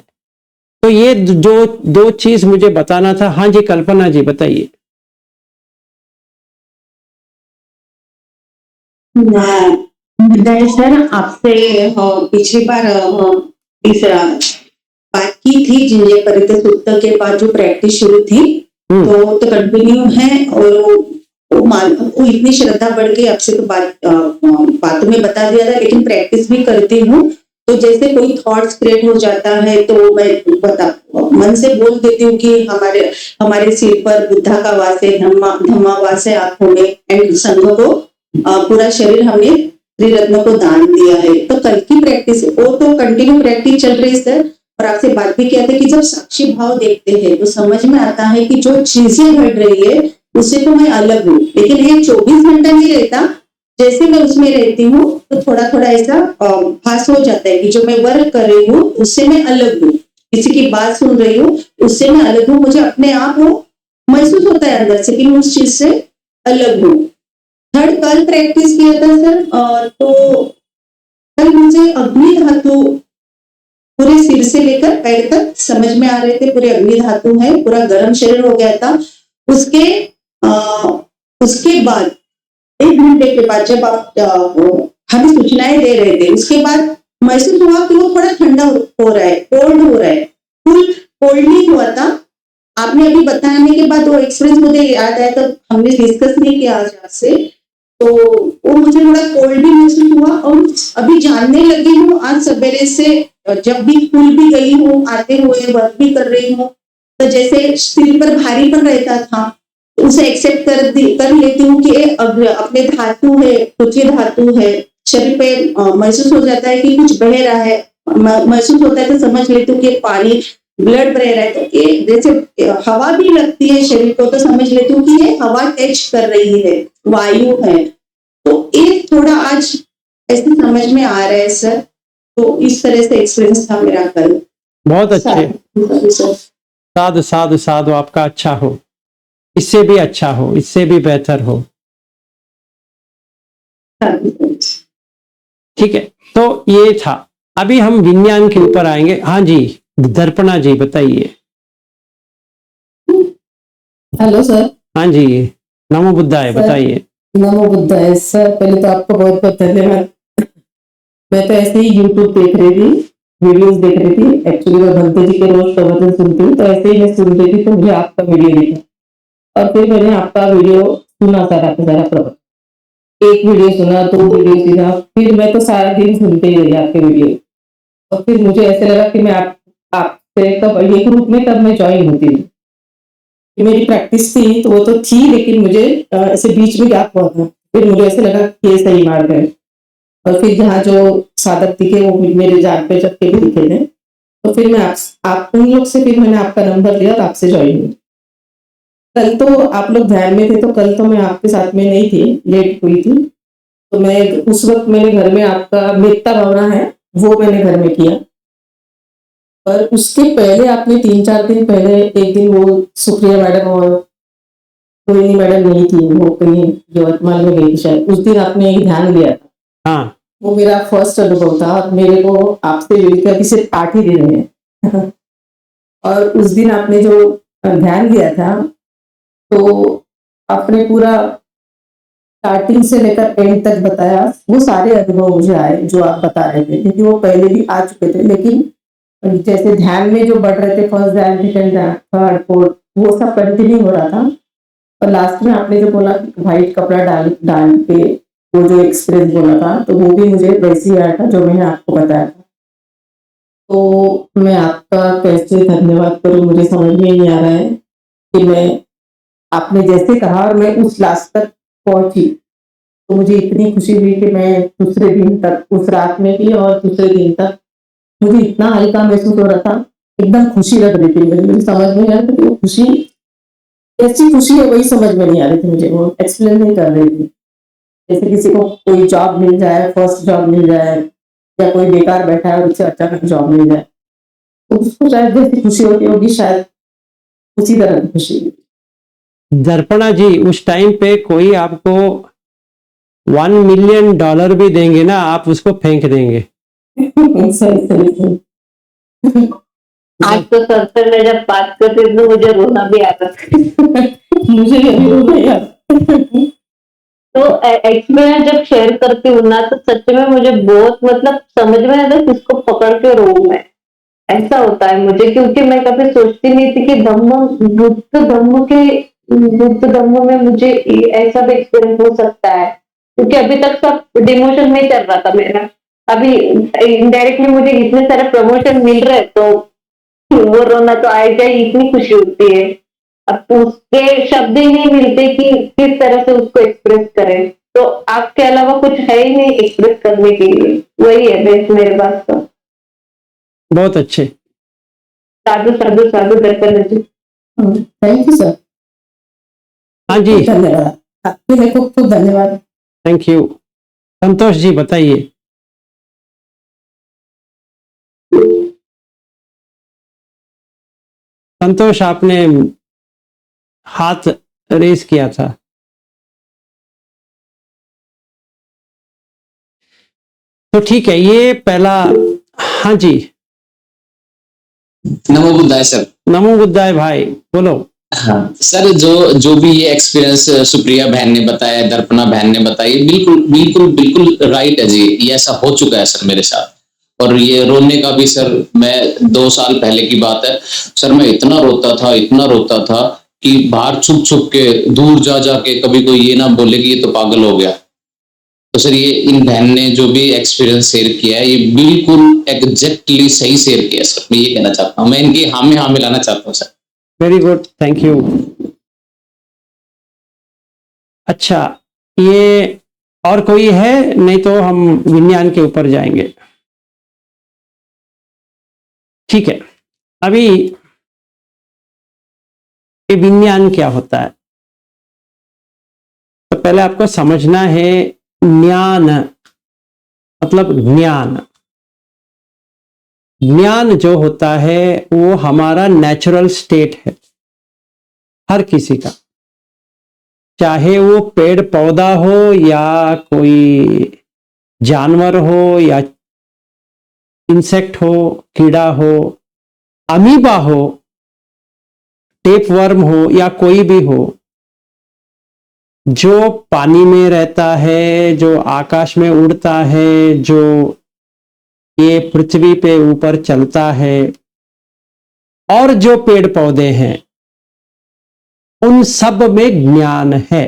तो ये जो दो चीज मुझे बताना था। हाँ जी कल्पना जी बताइए। विजय सर, आपसे पिछली बार तीसरा बात की थी, जिन्हें परित सूक्त के बाद जो प्रैक्टिस शुरू थी तो कंटिन्यू है। और वो इतनी श्रद्धा बढ़ गई, आपसे तो बातों में बता दिया था, लेकिन प्रैक्टिस भी करती हूँ। तो जैसे कोई थॉट्स क्रिएट हो जाता है तो मैं मन से बोल देती हूँ कि हमारे सिर पर बुद्धा का वास है, धम्मा वास है आंखों में, एंड संघ को पूरा शरीर हमने त्रिरत्नों को दान दिया है। तो कल की प्रैक्टिस वो तो कंटिन्यू प्रैक्टिस चल रही है सर। और आपसे बात भी किया था कि जब साक्षी भाव देखते हैं तो समझ में आता है कि जो चीजें घट रही है उससे तो मैं अलग हूँ, लेकिन ये 24 घंटा नहीं रहता। जैसे मैं उसमें रहती हूँ तो थोड़ा थोड़ा ऐसा भास हो जाता है कि जो मैं वर्क कर रही हूँ उससे मैं अलग हूँ, किसी की बात सुन रही हूँ उससे मैं अलग हूँ, मुझे अपने आप वो महसूस होता है अंदर से कि मैं उस चीज से अलग हूँ। थर्ड कल प्रैक्टिस किया था सर, तो कल मुझे अग्नि धातु पूरे सिर से लेकर पैर तक समझ में आ रहे थे, पूरे अग्नि धातु है, पूरा गर्म शरीर हो गया था। उसके उसके बाद 1 घंटे के बाद जब आप हमें सूचनाएं दे रहे थे, उसके बाद महसूस हुआ कि वो थोड़ा ठंडा हो रहा है, कोल्ड हो रहा है, फुल कोल्ड नहीं हुआ था। आपने अभी बताने के बाद वो एक्सपीरियंस मुझे याद आया, तो हमने डिस्कस नहीं किया आज आपसे, तो वो मुझे थोड़ा कोल्ड भी महसूस हुआ। और अभी जानने लगी हूँ आज सवेरे से, जब भी स्कूल भी गई हूँ, आते हुए वर्क भी कर रही हूँ, तो जैसे सिर पर भारीपन रहता था तो उसे एक्सेप्ट कर लेती हूँ कि अपने धातु है, पृथ्वी धातु है, शरीर पे महसूस हो जाता है कि कुछ बह रहा है, महसूस होता है तो समझ लेती हूँ कि पानी ब्लड बह रहा है। तो ये जैसे हवा भी लगती है शरीर को तो समझ लेती हूँ कि ये हवा टच कर रही है, वायु है। तो ये थोड़ा आज ऐसे समझ में आ रहा है सर। तो इस तरह से एक्सपीरियंस था मेरा कल। बहुत अच्छे। साधु साधु साधु, आपका अच्छा हो, इससे भी अच्छा हो, इससे भी बेहतर हो। ठीक है, तो ये था। अभी हम विज्ञान के ऊपर आएंगे। हाँ जी, दर्पणा जी बताइए। Hello sir. हाँ जी, नमो बुद्धाय, बताइए। नमो बुद्धाय सर, पहले तो आपको बहुत बहुत धन्यवाद। मैं तो ऐसे ही यूट्यूब देख रही थी, वीडियोस देख रही थी। एक्चुअली मैं भक्ति जी के रोज प्रवचन सुनती हूँ, तो ऐसे ही मैं सुन रही थी तो मुझे आपका वीडियो दिखा और फिर मैंने आपका वीडियो सुना, सारा का सारा प्रवचन। एक वीडियो सुना, 2 वीडियो सुना, फिर मैं तो सारा दिन सुनते ही रही आपके वीडियो। और फिर मुझे ऐसे लगा कि मैं आपसे कब ये ग्रुप में कब मैं ज्वाइन होती हूँ। मेरी प्रैक्टिस थी तो वो तो थी, लेकिन मुझे ऐसे बीच में गैप हुआ था। फिर मुझे ऐसे लगा कि ये सही मार्ग है। और फिर जहाँ जो साधक दिखे वो मेरे जान पे जब के भी दिखे थे, तो फिर मैं आप उन लोग से फिर मैंने आपका नंबर लिया और आपसे ज्वाइन हुई। कल तो आप लोग ध्यान में थे, तो कल तो मैं आपके साथ में नहीं थी, लेट हुई थी। तो मैं उस वक्त मेरे घर में आपका मेत्ता भावना है वो मैंने घर में किया। और उसके पहले आपने 3-4 दिन पहले एक दिन वो सुप्रिया मैडम और कोई मैडम नहीं थी, वो कहीं यवतमाल में गई थी शायद, उस दिन आपने एक ध्यान दिया था। हाँ, वो मेरा फर्स्ट अनुभव था और मेरे को आपसे मिलकर अभी सिर्फ 8 ही दिन है। और उस दिन आपने जो ध्यान दिया था, तो आपने पूरा स्टार्टिंग से लेकर एंड तक बताया। वो सारे अनुभव मुझे आए जो आप बता रहे थे, क्योंकि वो पहले भी आ चुके थे, लेकिन जैसे ध्यान में जो बढ़ रहे थे, फर्स्ट ध्यान, सेकंड ध्यान, थर्ड, फोर्थ, वो सब कंटिन्यू हो रहा था। और लास्ट में आपने जो बोला व्हाइट कपड़ा डाल के वो जो एक्सपीरियंस बोला था, तो वो भी मुझे वैसे ही आया था जो मैंने आपको बताया था। तो मैं आपका कैसे धन्यवाद करूं, मुझे समझ में नहीं आ रहा है कि मैं आपने जैसे कहा और मैं उस लास्ट तक पहुंची, तो मुझे इतनी खुशी हुई कि मैं दूसरे दिन तक, उस रात में भी और दूसरे दिन तक मुझे इतना हल्का महसूस हो रहा था, एकदम खुशी लग रही थी मुझे समझ में नहीं आ रहा था कि वो खुशी कैसी खुशी है, वही समझ में नहीं आ रही थी मुझे, वो एक्सप्लेन नहीं कर रही थी। जैसे किसी को कोई जॉब मिल जाए, फर्स्ट जॉब मिल जाए, या कोई बेकार बैठा है उससे अचानक जॉब मिल जाए, तो उसको शायद जैसी खुशी होती होगी, शायद उसी तरह की खुशी। दर्पणा जी, उस टाइम पे कोई आपको $1 मिलियन भी देंगे ना, आप उसको फेंक देंगे। सही सही सही। आज तो सर से मैं जब बात करती थी तो मुझे रोना भी आता था। मुझे ये भी रोना यार। तो एक्सपीरियंस जब शेयर करती हूँ ना, तो सच में मुझे बहुत मतलब समझ में आता है किसको पकड़ के रो मैं। ऐसा होता है मुझे, क्योंकि मैं कभी सोचती नहीं थी कि बुद्ध धम्म में मुझे ऐसा भी एक्सपीरियंस हो सकता है, क्योंकि अभी तक सब डिमोशन में चल रहा था मेरा। अभी इनडायरेक्टली मुझे इतने सारे प्रमोशन मिल रहे हैं, तो वो रोना तो आएगा ही, इतनी खुशी होती है। अब उसके शब्द ही नहीं मिलते कि किस तरह से उसको एक्सप्रेस करें, तो आपके अलावा कुछ है ही नहीं एक्सप्रेस करने के लिए, वही है बेस्ट मेरे पास तो। बहुत अच्छे। साधु साधु साधु Darshan ji. Thank you sir. हाँ जी, धन्यवाद, आपके लिए खूब खूब धन्यवाद। Thank you. संतोष जी बताइए। संतोष, आपने हाथ रेस किया था। तो ठीक है, ये पहला। हाँ जी, नमो बुद्धाय सर। नमो बुद्धाय भाई, बोलो। हाँ सर, जो जो भी ये एक्सपीरियंस सुप्रिया बहन ने बताया, दर्पणा बहन ने बताया, बिल्कुल बिल्कुल बिल्कुल राइट है जी। ये ऐसा हो चुका है सर मेरे साथ। और ये रोने का भी सर, मैं 2 साल पहले की बात है सर, मैं इतना रोता था कि बाहर छुप छुप के, दूर जा जाके, कभी कोई ये ना बोले कि ये तो पागल हो गया। तो सर ये इन बहन ने जो भी एक्सपीरियंस शेयर किया है, ये बिल्कुल एग्जैक्टली सही शेयर किया सर। मैं ये कहना चाहता हूँ, मैं इनकी हाँ में हाँ मिलाना चाहता हूँ sir. Very good, thank you. अच्छा, ये और कोई है? नहीं तो हम विज्ञान के ऊपर जाएंगे। ठीक है, अभी ये विज्ञान क्या होता है, तो पहले आपको समझना है। ज्ञान मतलब ज्ञान। ज्ञान जो होता है वो हमारा नेचुरल स्टेट है, हर किसी का, चाहे वो पेड़ पौधा हो या कोई जानवर हो या इंसेक्ट हो, कीड़ा हो, अमीबा हो, टेपवर्म हो या कोई भी हो, जो पानी में रहता है, जो आकाश में उड़ता है, जो ये पृथ्वी पे ऊपर चलता है, और जो पेड़ पौधे हैं, उन सब में ज्ञान है।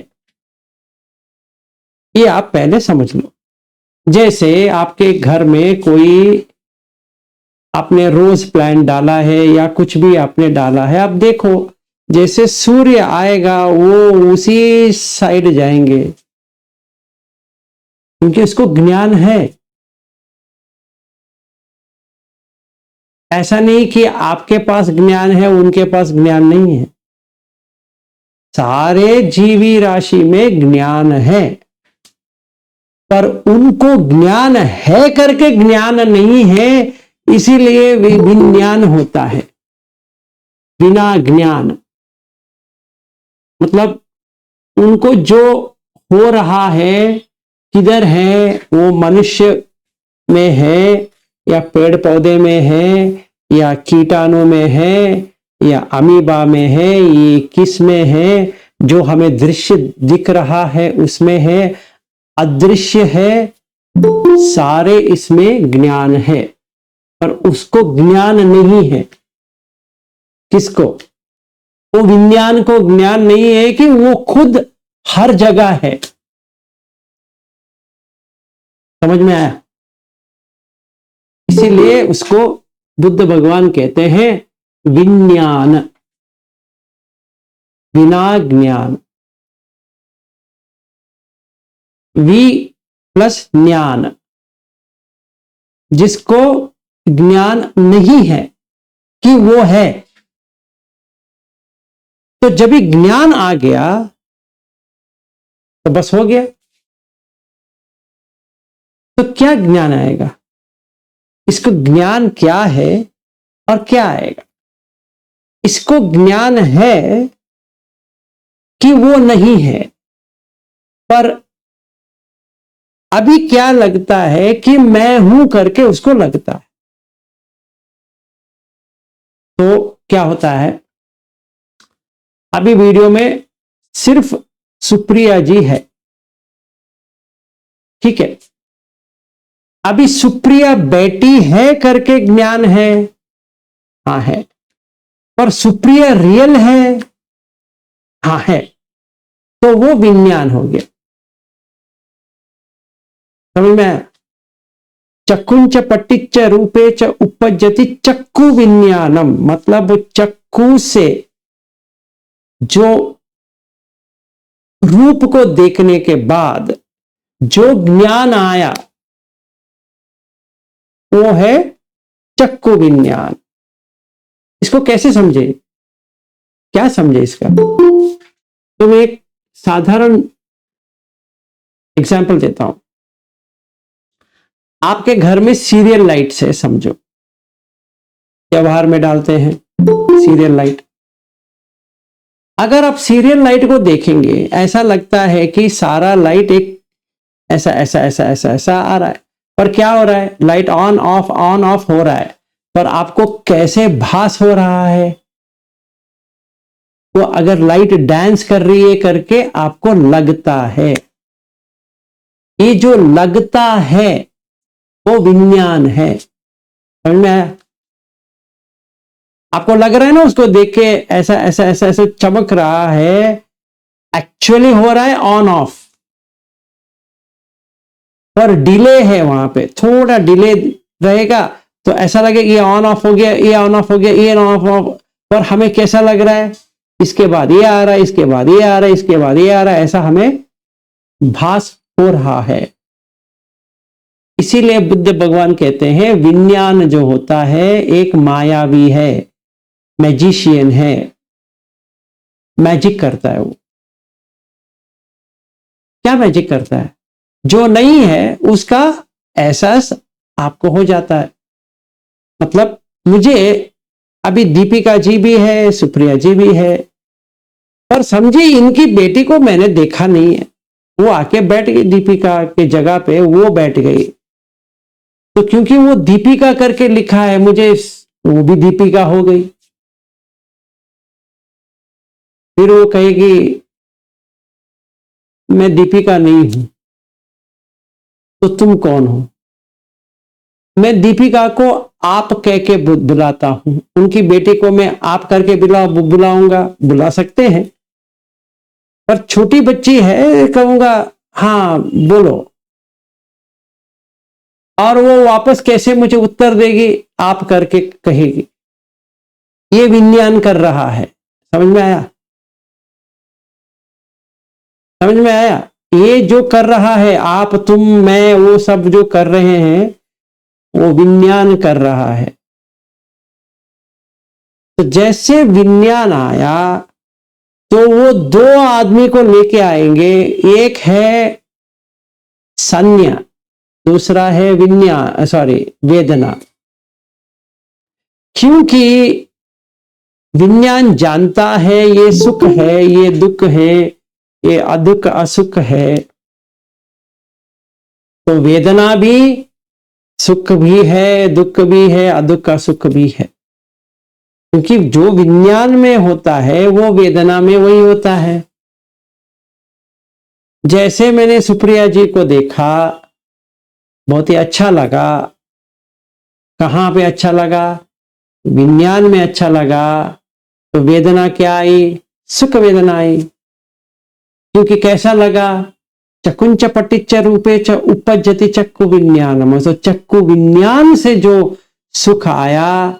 ये आप पहले समझ लो। जैसे आपके घर में कोई, आपने रोज प्लांट डाला है या कुछ भी आपने डाला है, आप देखो जैसे सूर्य आएगा वो उसी साइड जाएंगे, क्योंकि उसको ज्ञान है। ऐसा नहीं कि आपके पास ज्ञान है उनके पास ज्ञान नहीं है। सारे जीवी राशि में ज्ञान है, पर उनको ज्ञान है करके ज्ञान नहीं है, इसीलिए विज्ञान होता है। बिना ज्ञान मतलब उनको जो हो रहा है, किधर है, वो मनुष्य में है या पेड़ पौधे में है या कीटाणु में है या अमीबा में है, ये किस में है, जो हमें दृश्य दिख रहा है उसमें है, अदृश्य है, सारे इसमें ज्ञान है, पर उसको ज्ञान नहीं है। किसको? वो विज्ञान को ज्ञान नहीं है कि वो खुद हर जगह है। समझ में आया? इसीलिए उसको बुद्ध भगवान कहते हैं विज्ञान, बिना ज्ञान। वी प्लस ज्ञान, जिसको ज्ञान नहीं है कि वो है। तो जब भी ज्ञान आ गया तो बस हो गया। तो क्या ज्ञान आएगा? इसको ज्ञान क्या है और क्या आएगा? इसको ज्ञान है कि वो नहीं है, पर अभी क्या लगता है कि मैं हूं करके उसको लगता है। तो क्या होता है, अभी वीडियो में सिर्फ सुप्रिया जी है, ठीक है। अभी सुप्रिया बेटी है करके ज्ञान है, हाँ है। पर सुप्रिया रियल है? हाँ है। तो वो विज्ञान हो गया। समझ में आया? चक्कुंच पट्टिच रूपे च उपज्जति चक्कु विज्ञानम, मतलब चक्कू से जो रूप को देखने के बाद जो ज्ञान आया वो है चक्कु विज्ञान। इसको कैसे समझे, क्या समझे इसका? तो मैं एक साधारण एग्जाम्पल देता हूं। आपके घर में सीरियल लाइट्स है, समझो, व्यवहार में डालते हैं सीरियल लाइट। अगर आप सीरियल लाइट को देखेंगे, ऐसा लगता है कि सारा लाइट एक ऐसा ऐसा ऐसा ऐसा ऐसा आ रहा है, पर क्या हो रहा है? लाइट ऑन ऑफ हो रहा है, पर आपको कैसे भास हो रहा है? वो अगर लाइट डांस कर रही है करके आपको लगता है। ये जो लगता है वो विज्ञान है। समझ में आया? आपको लग रहा है ना, उसको देख के ऐसा ऐसा ऐसा ऐसा चमक रहा है, एक्चुअली हो रहा है ऑन ऑफ, पर डिले है, वहां पे थोड़ा डिले रहेगा तो ऐसा लगेगा ये ऑन ऑफ हो गया, ये ऑन ऑफ हो गया, ये ऑन ऑफ, पर हमें कैसा लग रहा है? इसके बाद ये आ रहा है, इसके बाद ये आ रहा है, इसके बाद ये आ रहा है, ऐसा हमें भास हो रहा है। इसीलिए बुद्ध भगवान कहते हैं विज्ञान जो होता है एक मायावी है, मैजिशियन है, मैजिक करता है। वो क्या मैजिक करता है? जो नहीं है उसका एहसास आपको हो जाता है। मतलब मुझे अभी दीपिका जी भी है, सुप्रिया जी भी है, पर समझिए इनकी बेटी को मैंने देखा नहीं है, वो आके बैठ गई दीपिका के जगह पे, वो बैठ गई, तो क्योंकि वो दीपिका करके लिखा है, मुझे वो भी दीपिका हो गई। फिर वो कहेगी मैं दीपिका नहीं हूं, तो तुम कौन हो? मैं दीपिका को आप कह के बुलाता हूं, उनकी बेटी को मैं आप करके बुलाऊंगा, बुला सकते हैं, पर छोटी बच्ची है, कहूंगा हाँ बोलो, और वो वापस कैसे मुझे उत्तर देगी? आप करके कहेगी। ये विज्ञान कर रहा है। समझ में आया? समझ में आया? ये जो कर रहा है, आप तुम मैं वो सब जो कर रहे हैं वो विज्ञान कर रहा है। तो जैसे विज्ञान आया तो वो दो आदमी को लेके आएंगे, एक है संज्ञा, दूसरा है वेदना। क्योंकि विज्ञान जानता है ये सुख है, ये दुख है, ये अदुख असुख है, तो वेदना भी सुख भी है, दुख भी है, अदुख असुख भी है। क्योंकि जो विज्ञान में होता है वो वेदना में वही होता है। जैसे मैंने सुप्रिया जी को देखा, बहुत ही अच्छा लगा। कहां पे अच्छा लगा? विज्ञान में अच्छा लगा। तो वेदना क्या आई? सुख वेदना आई। क्योंकि कैसा लगा? चकुंच पट्टिच रूपे च उपज्जति चक्कु विज्ञानम। तो चक्कु विज्ञान से जो सुख आया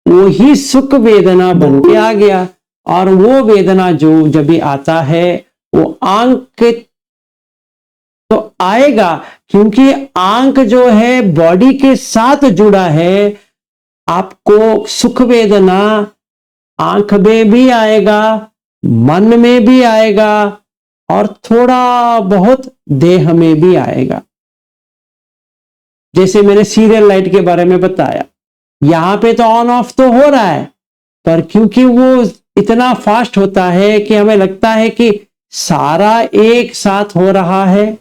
वो ही सुख वेदना बन के आ गया। और वो वेदना जो जब भी आता है वो आंख के तो आएगा, क्योंकि आंख जो है बॉडी के साथ जुड़ा है। आपको सुख वेदना आंख में भी आएगा, मन में भी आएगा, और थोड़ा बहुत देह में भी आएगा। जैसे मैंने सीरियल लाइट के बारे में बताया, यहां पे तो ऑन ऑफ तो हो रहा है, पर क्योंकि वो इतना फास्ट होता है कि हमें लगता है कि सारा एक साथ हो रहा है,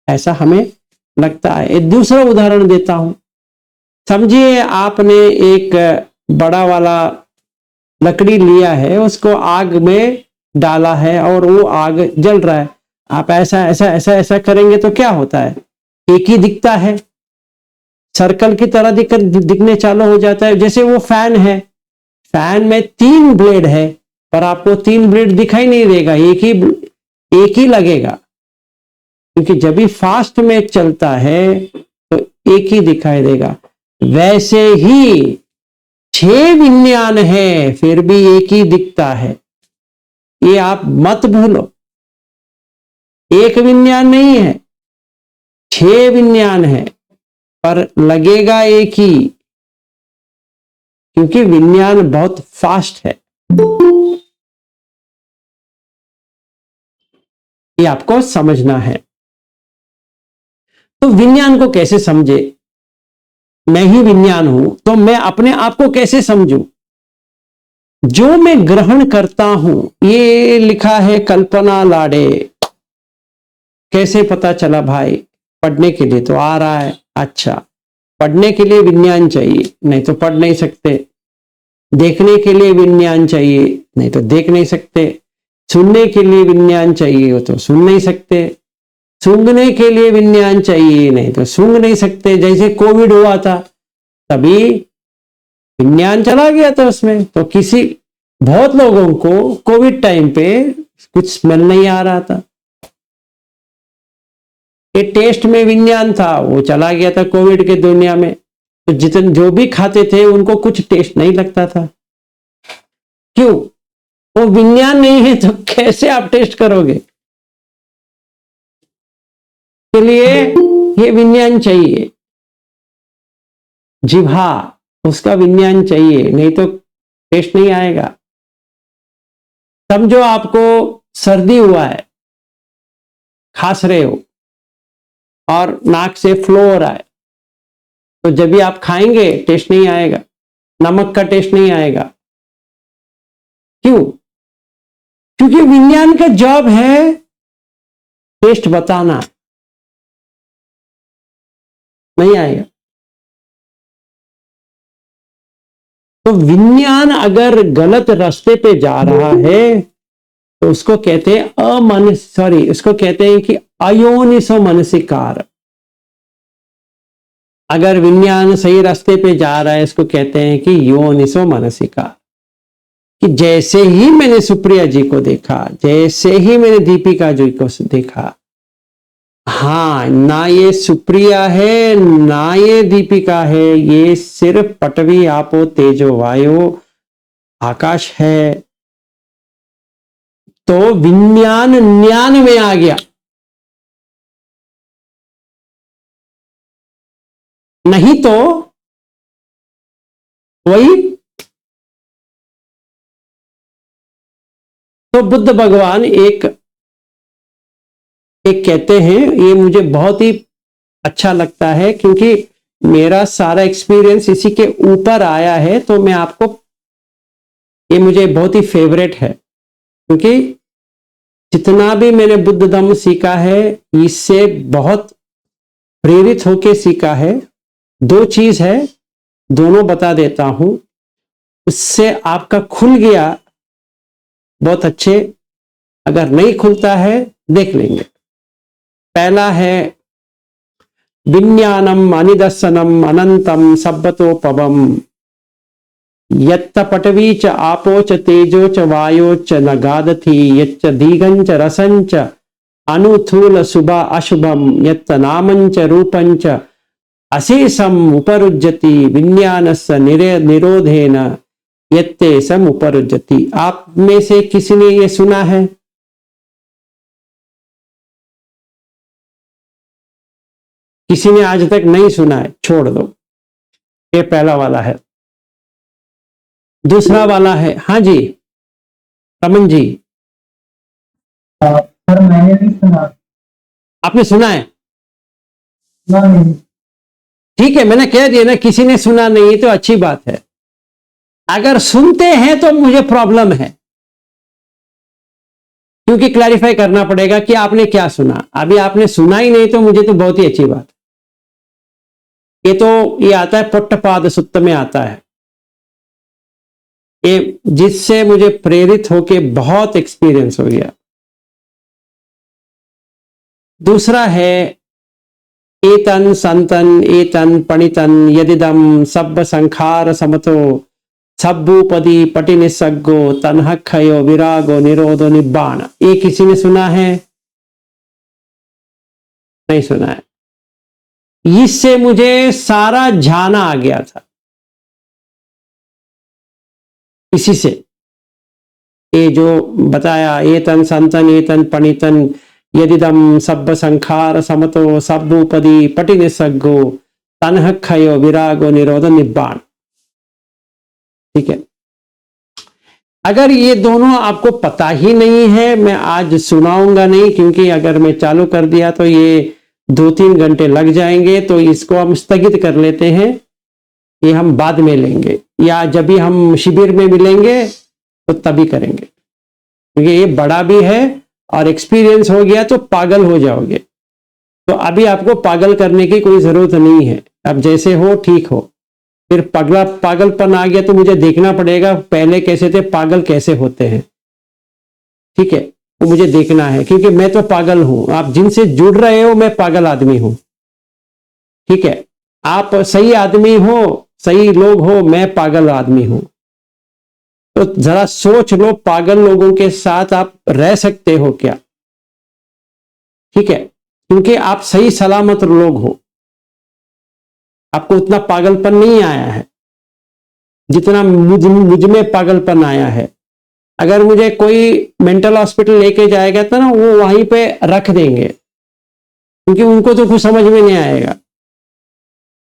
ऐसा हमें लगता है। एक दूसरा उदाहरण देता हूं। समझिए आपने एक बड़ा वाला लकड़ी लिया है, उसको आग में डाला है और वो आग जल रहा है। आप ऐसा ऐसा ऐसा ऐसा करेंगे तो क्या होता है? एक ही दिखता है। सर्कल की तरह दिखने चालू हो जाता है। जैसे वो फैन है, फैन में 3 ब्लेड है, पर आपको 3 ब्लेड दिखाई नहीं देगा, एक ही लगेगा, क्योंकि जब भी फास्ट में चलता है तो एक ही दिखाई देगा। वैसे ही 6 विज्ञान है, फिर भी एक ही दिखता है, ये आप मत भूलो। एक विज्ञान नहीं है, 6 विज्ञान है, पर लगेगा एक ही, क्योंकि विज्ञान बहुत फास्ट है। ये आपको समझना है। तो विज्ञान को कैसे समझे? मैं ही विज्ञान हूं, तो मैं अपने आप को कैसे समझूं? जो मैं ग्रहण करता हूं, ये लिखा है कल्पना लाड़े। कैसे पता चला भाई? पढ़ने के लिए तो आ रहा है। अच्छा, पढ़ने के लिए विज्ञान चाहिए, नहीं तो पढ़ नहीं सकते। देखने के लिए विज्ञान चाहिए, नहीं तो देख नहीं सकते। सुनने के लिए विज्ञान चाहिए हो तो सुन नहीं सकते। सूंघने के लिए विज्ञान चाहिए, नहीं तो सूंघ नहीं सकते। जैसे कोविड हुआ था, तभी विज्ञान चला गया था उसमें। तो बहुत लोगों को कोविड टाइम पे कुछ स्मेल नहीं आ रहा था। ये टेस्ट में विज्ञान था, वो चला गया था कोविड के दुनिया में। तो जो भी खाते थे उनको कुछ टेस्ट नहीं लगता था। क्यों? वो विज्ञान नहीं है, तो कैसे आप टेस्ट करोगे? के लिए ये विज्ञान चाहिए। जिह्वा, उसका विज्ञान चाहिए, नहीं तो टेस्ट नहीं आएगा। समझो आपको सर्दी हुआ है, खांस रहे हो और नाक से फ्लो हो रहा है, तो जब भी आप खाएंगे टेस्ट नहीं आएगा, नमक का टेस्ट नहीं आएगा। क्यों? क्योंकि विज्ञान का जॉब है टेस्ट बताना, नहीं आएगा। तो विज्ञान अगर गलत रास्ते पे जा रहा है तो उसको कहते हैं उसको कहते हैं कि अयोनिसो मनसिकार। अगर विज्ञान सही रास्ते पे जा रहा है, इसको कहते हैं कि योनिसो मनसिकार। कि जैसे ही मैंने सुप्रिया जी को देखा, जैसे ही मैंने दीपिका जी को देखा, हाँ, ना ये सुप्रिया है ना ये दीपिका है, ये सिर्फ पटवी आपो तेजो वायु आकाश है। तो विज्ञान ज्ञान में आ गया, नहीं तो वही। तो बुद्ध भगवान एक कहते हैं, ये मुझे बहुत ही अच्छा लगता है, क्योंकि मेरा सारा एक्सपीरियंस इसी के ऊपर आया है। तो मैं आपको, ये मुझे बहुत ही फेवरेट है, क्योंकि जितना भी मैंने बुद्ध धम्म सीखा है, इससे बहुत प्रेरित होके सीखा है। 2 चीज है, दोनों बता देता हूं, उससे आपका खुल गया बहुत अच्छे। अगर नहीं खुलता है, देख लेंगे। पहला है विज्ञानम अनिदर्शनम अनंतम सब्बतोपवम यत्त पटवी च आपो च तेजो च वायो च न गादथि यच्च दीगंच रसंच अनुथूल शुभा अशुभम यत्त नामंच रूपंच अशेषम उपरुज्यति विज्ञानस्य निरोधेन यत्ते सम उपरुज्यति। आप में से किसी ने ये सुना है? किसी ने आज तक नहीं सुना है? छोड़ दो, ये पहला वाला है। दूसरा वाला है, हाँ जी रमन जी। सर मैंने नहीं सुना। आपने सुना है? नहीं। ठीक है, मैंने कह दिया ना, किसी ने सुना नहीं तो अच्छी बात है। अगर सुनते हैं तो मुझे प्रॉब्लम है, क्योंकि क्लैरिफाई करना पड़ेगा कि आपने क्या सुना। अभी आपने सुना ही नहीं तो मुझे तो बहुत ही अच्छी बात। ये आता है पुट्टपाद सुत्त में आता है, ये जिससे मुझे प्रेरित होके बहुत एक्सपीरियंस हो गया। दूसरा है एतन संतन एतन पणितन यदिदम सब्ब संखार समतो सब्बूपदी पटि निस्सग्गो तन्हक्षयो विरागो निरोधो निब्बाण। ये किसी ने सुना है? नहीं सुना है। इससे मुझे सारा झाना आ गया था, इसी से। ये जो बताया एतन संतन एतन पणितन यदिदम सब्ब संखार समतो सब्बूपदी पटि निस्सग्गो तन्हक्षयो विरागो निरोधो निब्बाण। ठीक है, अगर ये दोनों आपको पता ही नहीं है, मैं आज सुनाऊंगा नहीं, क्योंकि अगर मैं चालू कर दिया तो ये 2-3 घंटे लग जाएंगे। तो इसको हम स्थगित कर लेते हैं, ये हम बाद में लेंगे, या जब भी हम शिविर में मिलेंगे तो तभी करेंगे, क्योंकि ये बड़ा भी है और एक्सपीरियंस हो गया तो पागल हो जाओगे। तो अभी आपको पागल करने की कोई जरूरत नहीं है, अब जैसे हो ठीक हो। फिर पागलपन आ गया तो मुझे देखना पड़ेगा पहले कैसे थे, पागल कैसे होते हैं। ठीक है, वो मुझे देखना है, क्योंकि मैं तो पागल हूं। आप जिनसे जुड़ रहे हो, मैं पागल आदमी हूं। ठीक है, आप सही आदमी हो, सही लोग हो, मैं पागल आदमी हूं। तो जरा सोच लो, पागल लोगों के साथ आप रह सकते हो क्या? ठीक है, क्योंकि आप सही सलामत लोग हो, आपको उतना पागलपन नहीं आया है जितना मुझ में पागलपन आया है। अगर मुझे कोई मेंटल हॉस्पिटल लेके जाएगा तो ना, वो वहीं पे रख देंगे, क्योंकि उनको तो कुछ समझ में नहीं आएगा।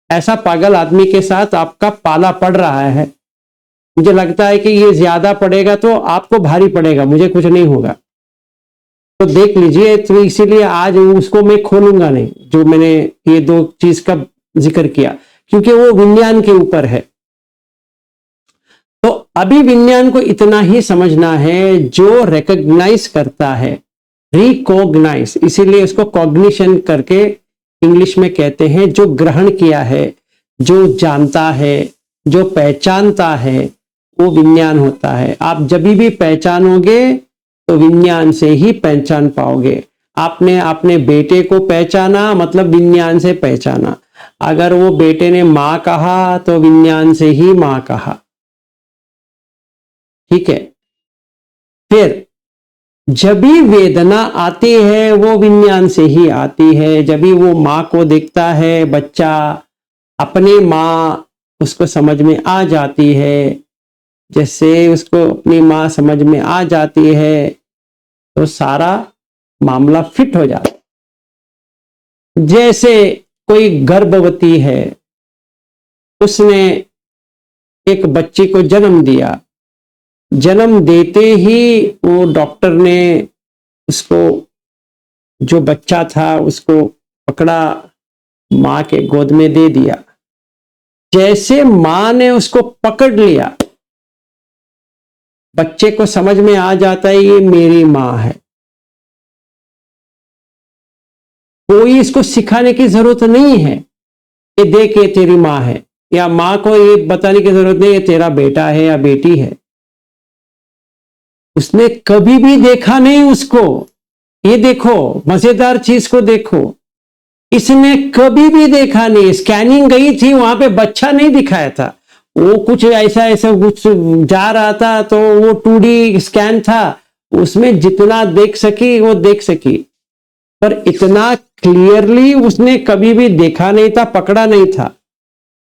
ऐसा पागल आदमी के साथ आपका पाला पड़ रहा है। मुझे लगता है कि ये ज्यादा पड़ेगा तो आपको भारी पड़ेगा, मुझे कुछ नहीं होगा। तो देख लीजिए, तो इसीलिए आज उसको मैं खोलूंगा नहीं, जो मैंने ये 2 चीज का जिक्र किया, क्योंकि वो विज्ञान के ऊपर है। तो अभी विज्ञान को इतना ही समझना है, जो रिकॉग्नाइज करता है, रिकॉग्नाइज, इसीलिए इसको कॉग्निशन करके इंग्लिश में कहते हैं। जो ग्रहण किया है, जो जानता है, जो पहचानता है, वो विज्ञान होता है। आप जब भी पहचानोगे तो विज्ञान से ही पहचान पाओगे। आपने अपने बेटे को पहचाना, मतलब विज्ञान से पहचाना। अगर वो बेटे ने मां कहा तो विज्ञान से ही मां कहा। ठीक है, फिर जब भी वेदना आती है वो विज्ञान से ही आती है। जब भी वो मां को देखता है बच्चा, अपनी मां उसको समझ में आ जाती है, जैसे उसको अपनी मां समझ में आ जाती है तो सारा मामला फिट हो जाता है। जैसे कोई गर्भवती है, उसने एक बच्चे को जन्म दिया, जन्म देते ही वो डॉक्टर ने उसको, जो बच्चा था उसको पकड़ा, मां के गोद में दे दिया। जैसे मां ने उसको पकड़ लिया, बच्चे को समझ में आ जाता है ये मेरी मां है। कोई इसको सिखाने की जरूरत नहीं है, ये देख ये तेरी मां है, या मां को ये बताने की जरूरत नहीं ये तेरा बेटा है या बेटी है। उसने कभी भी देखा नहीं उसको। ये देखो, मजेदार चीज को देखो, इसने कभी भी देखा नहीं। स्कैनिंग गई थी, वहां पे बच्चा नहीं दिखाया था, वो कुछ ऐसा ऐसा कुछ जा रहा था, तो वो 2D स्कैन था, उसमें जितना देख सकी वो देख सकी, पर इतना क्लियरली उसने कभी भी देखा नहीं था, पकड़ा नहीं था।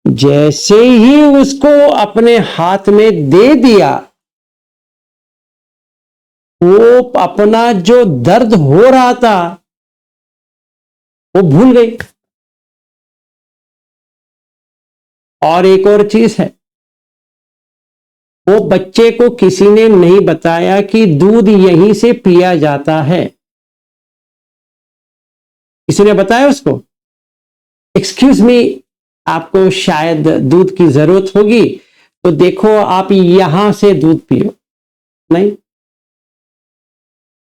जैसे ही उसको अपने हाथ में दे दिया, वो अपना जो दर्द हो रहा था वो भूल गई। और एक और चीज है, वो बच्चे को किसी ने नहीं बताया कि दूध यहीं से पिया जाता है। किसी ने बताया उसको? एक्सक्यूज मी, आपको शायद दूध की जरूरत होगी, तो देखो आप यहां से दूध पियो। नहीं।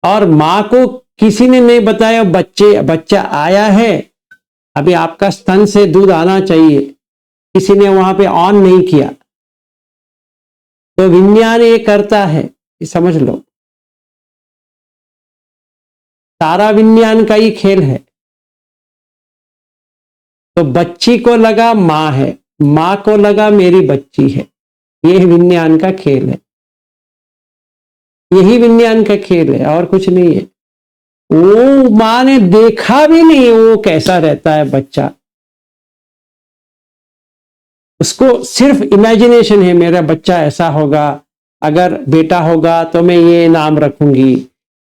और मां को किसी ने नहीं बताया बच्चा आया है, अभी आपका स्तन से दूध आना चाहिए, किसी ने वहां पे ऑन नहीं किया। तो विज्ञान ये करता है, ये समझ लो, सारा विज्ञान का ही खेल है। तो बच्ची को लगा माँ है, माँ को लगा मेरी बच्ची है। ये विज्ञान का खेल है, यही विज्ञान का खेल है और कुछ नहीं है। वो माँ ने देखा भी नहीं वो कैसा रहता है बच्चा, उसको सिर्फ इमेजिनेशन है, मेरा बच्चा ऐसा होगा, अगर बेटा होगा तो मैं ये नाम रखूंगी,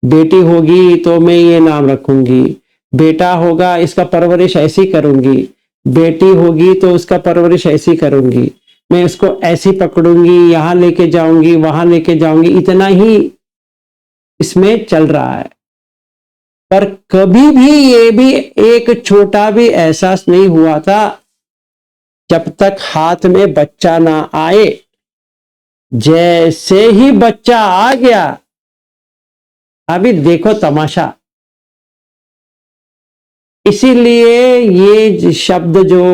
बेटी होगी तो मैं ये नाम रखूंगी, बेटा होगा इसका परवरिश ऐसी करूंगी, बेटी होगी तो उसका परवरिश ऐसी करूंगी, मैं उसको ऐसी पकड़ूंगी, यहां लेके जाऊंगी, वहां लेके जाऊंगी। इतना ही इसमें चल रहा है, पर कभी भी ये भी एक छोटा भी एहसास नहीं हुआ था जब तक हाथ में बच्चा ना आए। जैसे ही बच्चा आ गया, अभी देखो तमाशा। इसीलिए ये शब्द जो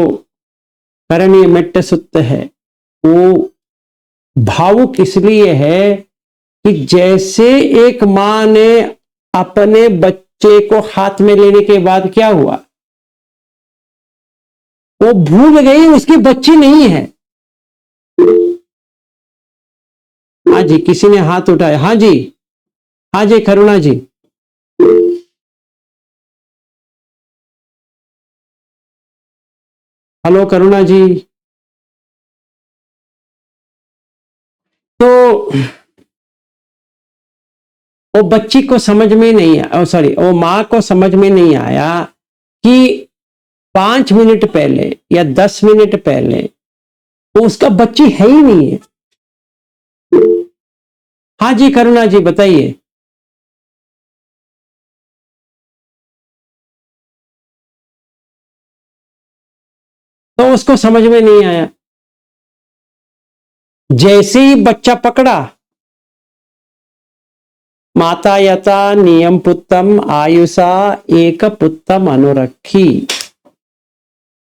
करणीय मेट्ट सुत्त है वो भावुक इसलिए है कि जैसे एक मां ने अपने बच्चे को हाथ में लेने के बाद क्या हुआ, वो भूल गई उसकी बच्ची नहीं है। हाँ जी, किसी ने हाथ उठाया। हाँ जी, हाँ जी, करुणा जी। हेलो करुणा जी। तो वो बच्ची को समझ में नहीं आया, सॉरी वो मां को समझ में नहीं आया कि 5 मिनट पहले या 10 मिनट पहले वो उसका बच्ची है ही नहीं है। हाँ जी करुणा जी बताइए। तो उसको समझ में नहीं आया। जैसे ही बच्चा पकड़ा, माता यथा नियम पुत्तम आयुषा एक पुत्तम अनुरखी।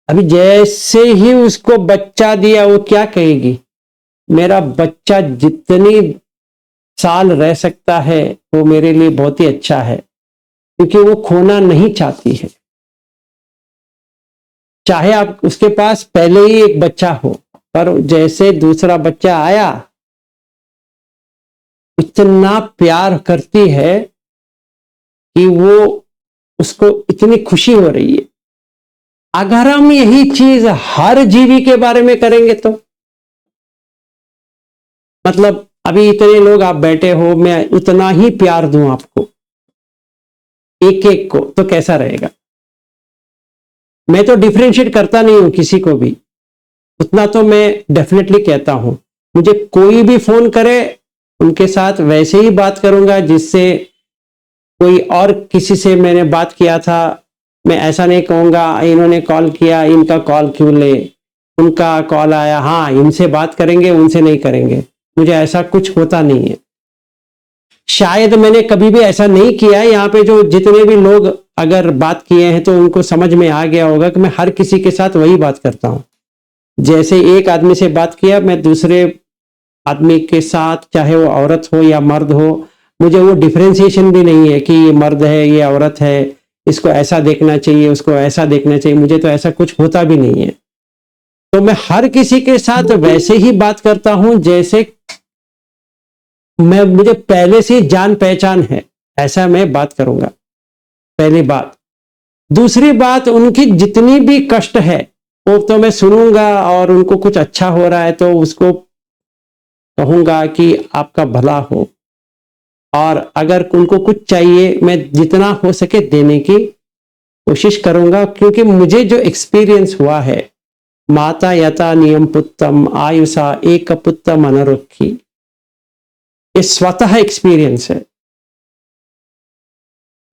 अभी जैसे ही उसको बच्चा दिया, वो क्या कहेगी, मेरा बच्चा जितनी साल रह सकता है वो मेरे लिए बहुत ही अच्छा है, क्योंकि वो खोना नहीं चाहती है। चाहे आप उसके पास पहले ही एक बच्चा हो, पर जैसे दूसरा बच्चा आया इतना प्यार करती है कि वो उसको इतनी खुशी हो रही है। अगर हम यही चीज हर जीवी के बारे में करेंगे तो, मतलब अभी इतने लोग आप बैठे हो, मैं उतना ही प्यार दूं आपको एक एक को, तो कैसा रहेगा। मैं तो डिफरेंशिएट करता नहीं हूं किसी को भी, उतना तो मैं डेफिनेटली कहता हूं। मुझे कोई भी फोन करे उनके साथ वैसे ही बात करूंगा जिससे कोई और किसी से मैंने बात किया था। मैं ऐसा नहीं कहूंगा इन्होंने कॉल किया, इनका कॉल क्यों ले, उनका कॉल आया, हाँ इनसे बात करेंगे उनसे नहीं करेंगे। मुझे ऐसा कुछ होता नहीं है। शायद मैंने कभी भी ऐसा नहीं किया है। यहाँ पे जो जितने भी लोग अगर बात किए हैं तो उनको समझ में आ गया होगा कि मैं हर किसी के साथ वही बात करता हूं। जैसे एक आदमी से बात किया, मैं दूसरे आदमी के साथ, चाहे वो औरत हो या मर्द हो, मुझे वो डिफरेंशिएशन भी नहीं है कि ये मर्द है ये औरत है, इसको ऐसा देखना चाहिए उसको ऐसा देखना चाहिए। मुझे तो ऐसा कुछ होता भी नहीं है। तो मैं हर किसी के साथ वैसे ही बात करता हूं जैसे मुझे पहले से जान पहचान है, ऐसा मैं बात करूंगा। पहली बात। दूसरी बात, उनकी जितनी भी कष्ट है वो तो मैं सुनूंगा, और उनको कुछ अच्छा हो रहा है तो उसको कहूंगा कि आपका भला हो, और अगर उनको कुछ चाहिए मैं जितना हो सके देने की कोशिश करूंगा। क्योंकि मुझे जो एक्सपीरियंस हुआ है, माता यथा नियम पुत्तम आयुषा एक पुत्तम अनुरखी, ये स्वतः एक्सपीरियंस है,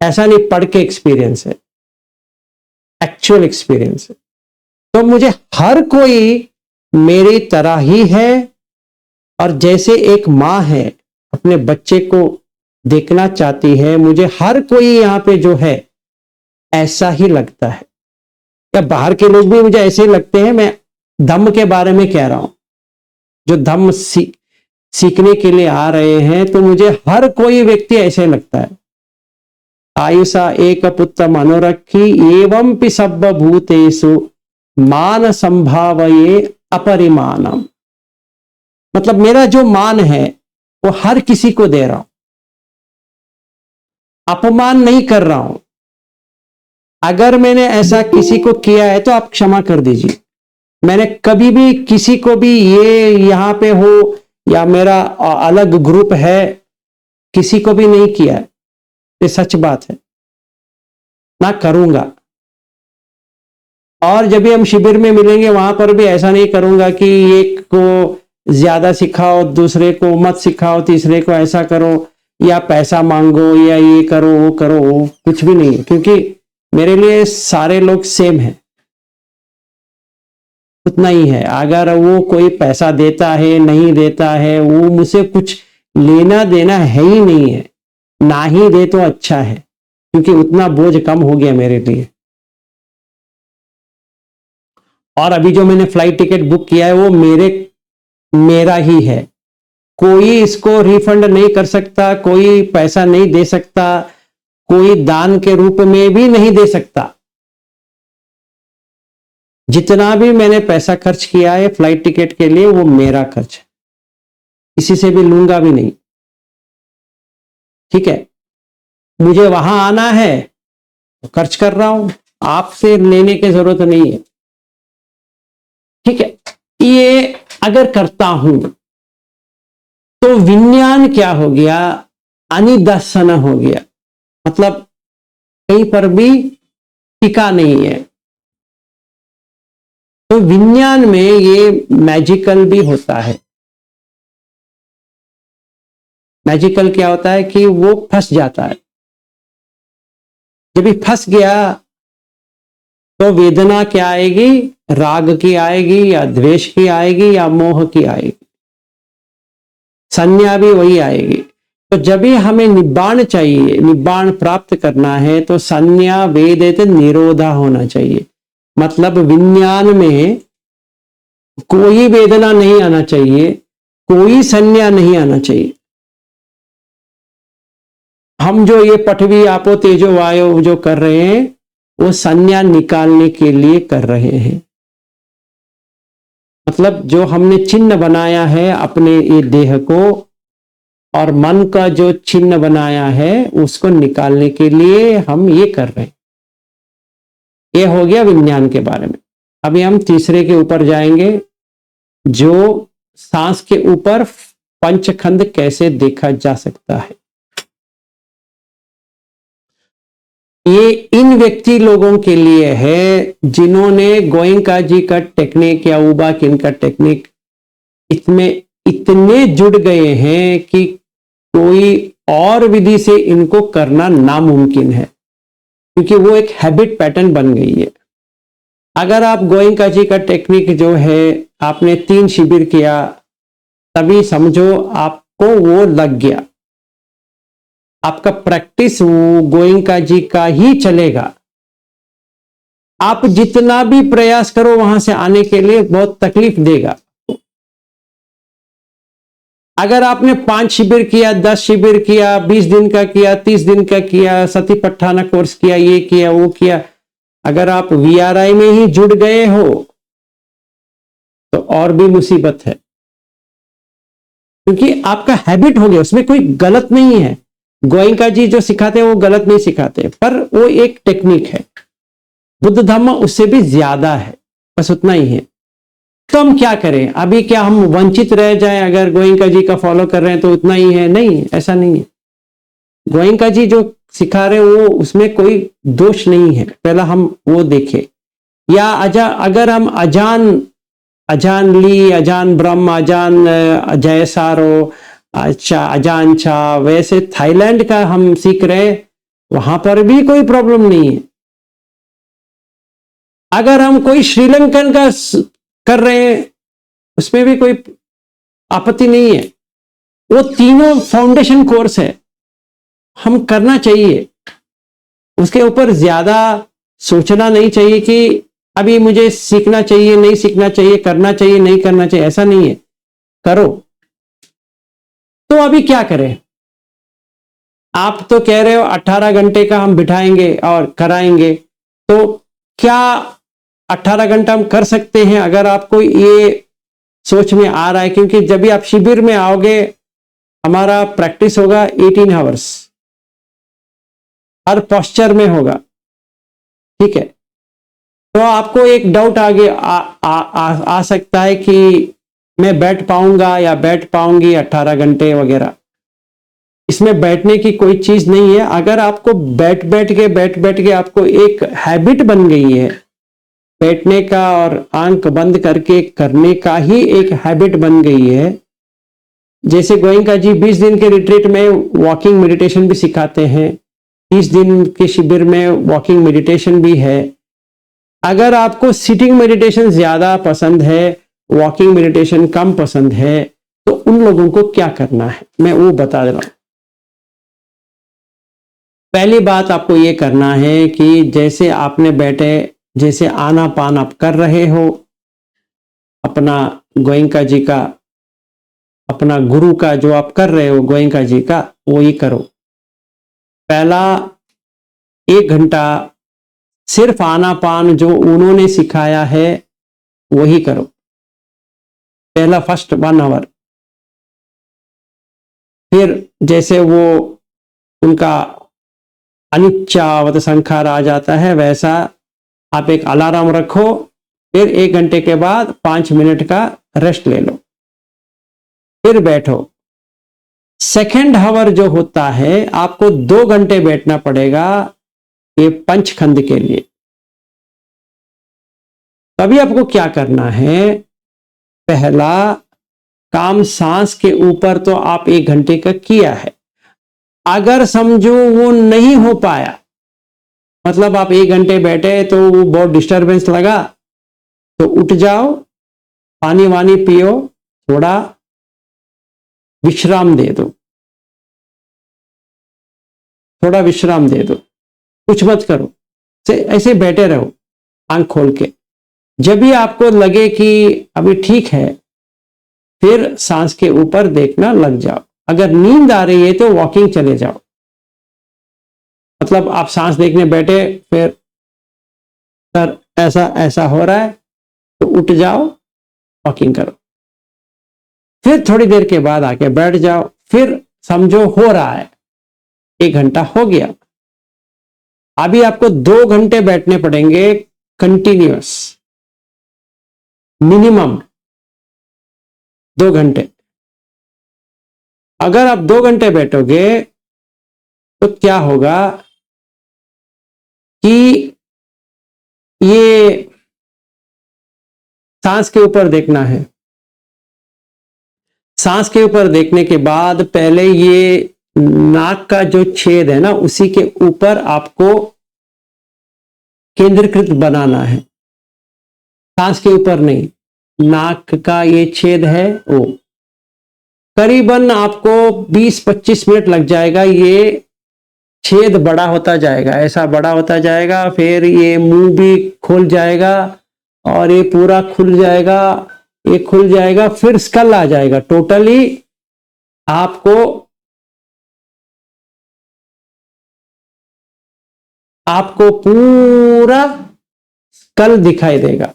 ऐसा नहीं पढ़ के एक्सपीरियंस है, एक्चुअल एक्सपीरियंस है। तो मुझे हर कोई मेरी तरह ही है, और जैसे एक माँ है अपने बच्चे को देखना चाहती है, मुझे हर कोई यहाँ पे जो है ऐसा ही लगता है। या बाहर के लोग भी मुझे ऐसे ही लगते हैं। मैं धम्म के बारे में कह रहा हूं, जो धम्म सीखने के लिए आ रहे हैं, तो मुझे हर कोई व्यक्ति ऐसे लगता है। आयुषा एक पुत्तम अनुरखी एवं पि सर्वभूतेषु मान संभावये अपरिमाणम, मतलब मेरा जो मान है वो हर किसी को दे रहा हूं, अपमान नहीं कर रहा हूं। अगर मैंने ऐसा किसी को किया है तो आप क्षमा कर दीजिए। मैंने कभी भी किसी को भी ये यहां पे हो या मेरा अलग ग्रुप है, किसी को भी नहीं किया है, ये सच बात है, ना करूंगा। और जब भी हम शिविर में मिलेंगे वहां पर भी ऐसा नहीं करूंगा कि एक को ज्यादा सिखाओ, दूसरे को मत सिखाओ, तीसरे को ऐसा करो या पैसा मांगो या ये करो वो करो, वो कुछ भी नहीं है, क्योंकि मेरे लिए सारे लोग सेम हैं, उतना ही है। अगर वो कोई पैसा देता है नहीं देता है, वो मुझसे कुछ लेना देना है ही नहीं है, ना ही दे तो अच्छा है, क्योंकि उतना बोझ कम हो गया मेरे लिए। और अभी जो मैंने फ्लाइट टिकट बुक किया है वो मेरा ही है, कोई इसको रिफंड नहीं कर सकता, कोई पैसा नहीं दे सकता, कोई दान के रूप में भी नहीं दे सकता। जितना भी मैंने पैसा खर्च किया है फ्लाइट टिकट के लिए वो मेरा खर्च है, किसी से भी लूंगा भी नहीं। ठीक है, मुझे वहां आना है तो खर्च कर रहा हूं, आपसे लेने की जरूरत नहीं है। ठीक है, ये अगर करता हूं तो विज्ञान क्या हो गया, अनिदर्शन हो गया, मतलब कहीं पर भी टिका नहीं है। तो विज्ञान में ये मैजिकल भी होता है। मैजिकल क्या होता है कि वो फंस जाता है। जब ये फंस गया तो वेदना क्या आएगी, राग की आएगी या द्वेष की आएगी या मोह की आएगी, संज्ञा भी वही आएगी। तो जब भी हमें निब्बाण चाहिए, निब्बाण प्राप्त करना है, तो संज्ञा वेदित निरोधा होना चाहिए। मतलब विज्ञान में कोई वेदना नहीं आना चाहिए, कोई संज्ञा नहीं आना चाहिए। हम जो ये पठवी आपो तेजो वायु जो कर रहे हैं वो संज्ञा निकालने के लिए कर रहे हैं। मतलब जो हमने चिन्ह बनाया है अपने ये देह को और मन का जो चिन्ह बनाया है उसको निकालने के लिए हम ये कर रहे हैं। ये हो गया विज्ञान के बारे में। अभी हम तीसरे के ऊपर जाएंगे, जो सांस के ऊपर पंचखंड कैसे देखा जा सकता है। ये इन व्यक्ति लोगों के लिए है जिन्होंने गोयंका जी का टेक्निक या उबा किन का टेक्निक इसमें इतने जुड़ गए हैं कि कोई और विधि से इनको करना नामुमकिन है, क्योंकि वो एक हैबिट पैटर्न बन गई है। अगर आप गोयंका जी का टेक्निक जो है आपने 3 शिविर किया, तभी समझो आपको वो लग गया, आपका प्रैक्टिस वो गोयंका जी का ही चलेगा। आप जितना भी प्रयास करो वहां से आने के लिए बहुत तकलीफ देगा। अगर आपने 5 शिविर किया, 10 शिविर किया, 20 दिन का किया, 30 दिन का किया, सती पट्ठाना कोर्स किया, ये किया वो किया, अगर आप वीआरआई में ही जुड़ गए हो तो और भी मुसीबत है, क्योंकि आपका हैबिट हो गया, उसमें कोई गलत नहीं है। गोयंका जी जो सिखाते हैं वो गलत नहीं सिखाते, पर वो एक टेक्निक है। बुद्ध धम्म उससे भी ज्यादा है, बस उतना ही है। तो हम क्या करें? अभी क्या हम वंचित रह जाएं अगर गोयंका जी का फॉलो कर रहे हैं तो उतना ही है? नहीं, ऐसा नहीं है। गोयंका जी जो सिखा रहे हैं वो उसमें कोई दोष नहीं है, पहला हम वो देखें। या अगर हम अजान ली, अजान ब्रह्म, अजान जयसारो, अच्छा अजान चा, वैसे थाईलैंड का हम सीख रहे, वहां पर भी कोई प्रॉब्लम नहीं है। अगर हम कोई श्रीलंकन का कर रहे हैं उसमें भी कोई आपत्ति नहीं है। वो तीनों फाउंडेशन कोर्स है, हम करना चाहिए। उसके ऊपर ज्यादा सोचना नहीं चाहिए कि अभी मुझे सीखना चाहिए नहीं सीखना चाहिए, करना चाहिए नहीं करना चाहिए, ऐसा नहीं है। करो। तो अभी क्या करें? आप तो कह रहे हो 18 घंटे का हम बिठाएंगे और कराएंगे, तो क्या 18 घंटा हम कर सकते हैं अगर आपको ये सोच में आ रहा है, क्योंकि जब भी आप शिविर में आओगे हमारा प्रैक्टिस होगा 18 आवर्स, हर पोस्चर में होगा, ठीक है। तो आपको एक डाउट आगे आ सकता है कि मैं बैठ पाऊंगा या बैठ पाऊंगी 18 घंटे वगैरह। इसमें बैठने की कोई चीज नहीं है। अगर आपको बैठ बैठ के आपको एक हैबिट बन गई है बैठने का और आंख बंद करके करने का ही एक हैबिट बन गई है। जैसे गोयंका जी 20 दिन के रिट्रीट में वॉकिंग मेडिटेशन भी सिखाते हैं, 30 दिन के शिविर में वॉकिंग मेडिटेशन भी है। अगर आपको सिटिंग मेडिटेशन ज्यादा पसंद है, वॉकिंग मेडिटेशन कम पसंद है, तो उन लोगों को क्या करना है मैं वो बता रहा हूं। पहली बात आपको ये करना है कि जैसे आपने बैठे, जैसे आनापान आप कर रहे हो, अपना गोयंका जी का, अपना गुरु का जो आप कर रहे हो गोयंका जी का, वो ही करो। पहला 1 घंटा सिर्फ आनापान जो उन्होंने सिखाया है वही करो, पहला फर्स्ट 1 आवर। फिर जैसे वो उनका अनिच्छावत संखार आ जाता है, वैसा आप एक अलार्म रखो, फिर 1 घंटे के बाद 5 मिनट का रेस्ट ले लो, फिर बैठो। सेकेंड आवर जो होता है आपको 2 घंटे बैठना पड़ेगा ये पंचखंड के लिए। तभी आपको क्या करना है, पहला काम सांस के ऊपर तो आप 1 घंटे का किया है। अगर समझो वो नहीं हो पाया, मतलब आप 1 घंटे बैठे तो वो बहुत डिस्टरबेंस लगा, तो उठ जाओ, पानी वानी पियो, थोड़ा विश्राम दे दो, थोड़ा विश्राम दे दो, कुछ मत करो, ऐसे बैठे रहो आंख खोल के। जब भी आपको लगे कि अभी ठीक है, फिर सांस के ऊपर देखना लग जाओ। अगर नींद आ रही है तो वॉकिंग चले जाओ, मतलब आप सांस देखने बैठे, फिर सर ऐसा ऐसा हो रहा है तो उठ जाओ, वॉकिंग करो। फिर थोड़ी देर के बाद आके बैठ जाओ, फिर समझो हो रहा है, 1 घंटा हो गया। अभी आपको 2 घंटे बैठने पड़ेंगे कंटिन्यूअस, मिनिमम 2 घंटे। अगर आप 2 घंटे बैठोगे तो क्या होगा कि ये सांस के ऊपर देखना है। सांस के ऊपर देखने के बाद पहले ये नाक का जो छेद है ना, उसी के ऊपर आपको केंद्रीकृत बनाना है, सांस के ऊपर नहीं। नाक का ये छेद है वो करीबन आपको 20-25 मिनट लग जाएगा। ये छेद बड़ा होता जाएगा, ऐसा बड़ा होता जाएगा, फिर ये मुंह भी खुल जाएगा और ये पूरा खुल जाएगा, ये खुल जाएगा, फिर स्कल आ जाएगा। टोटली आपको पूरा स्कल दिखाई देगा,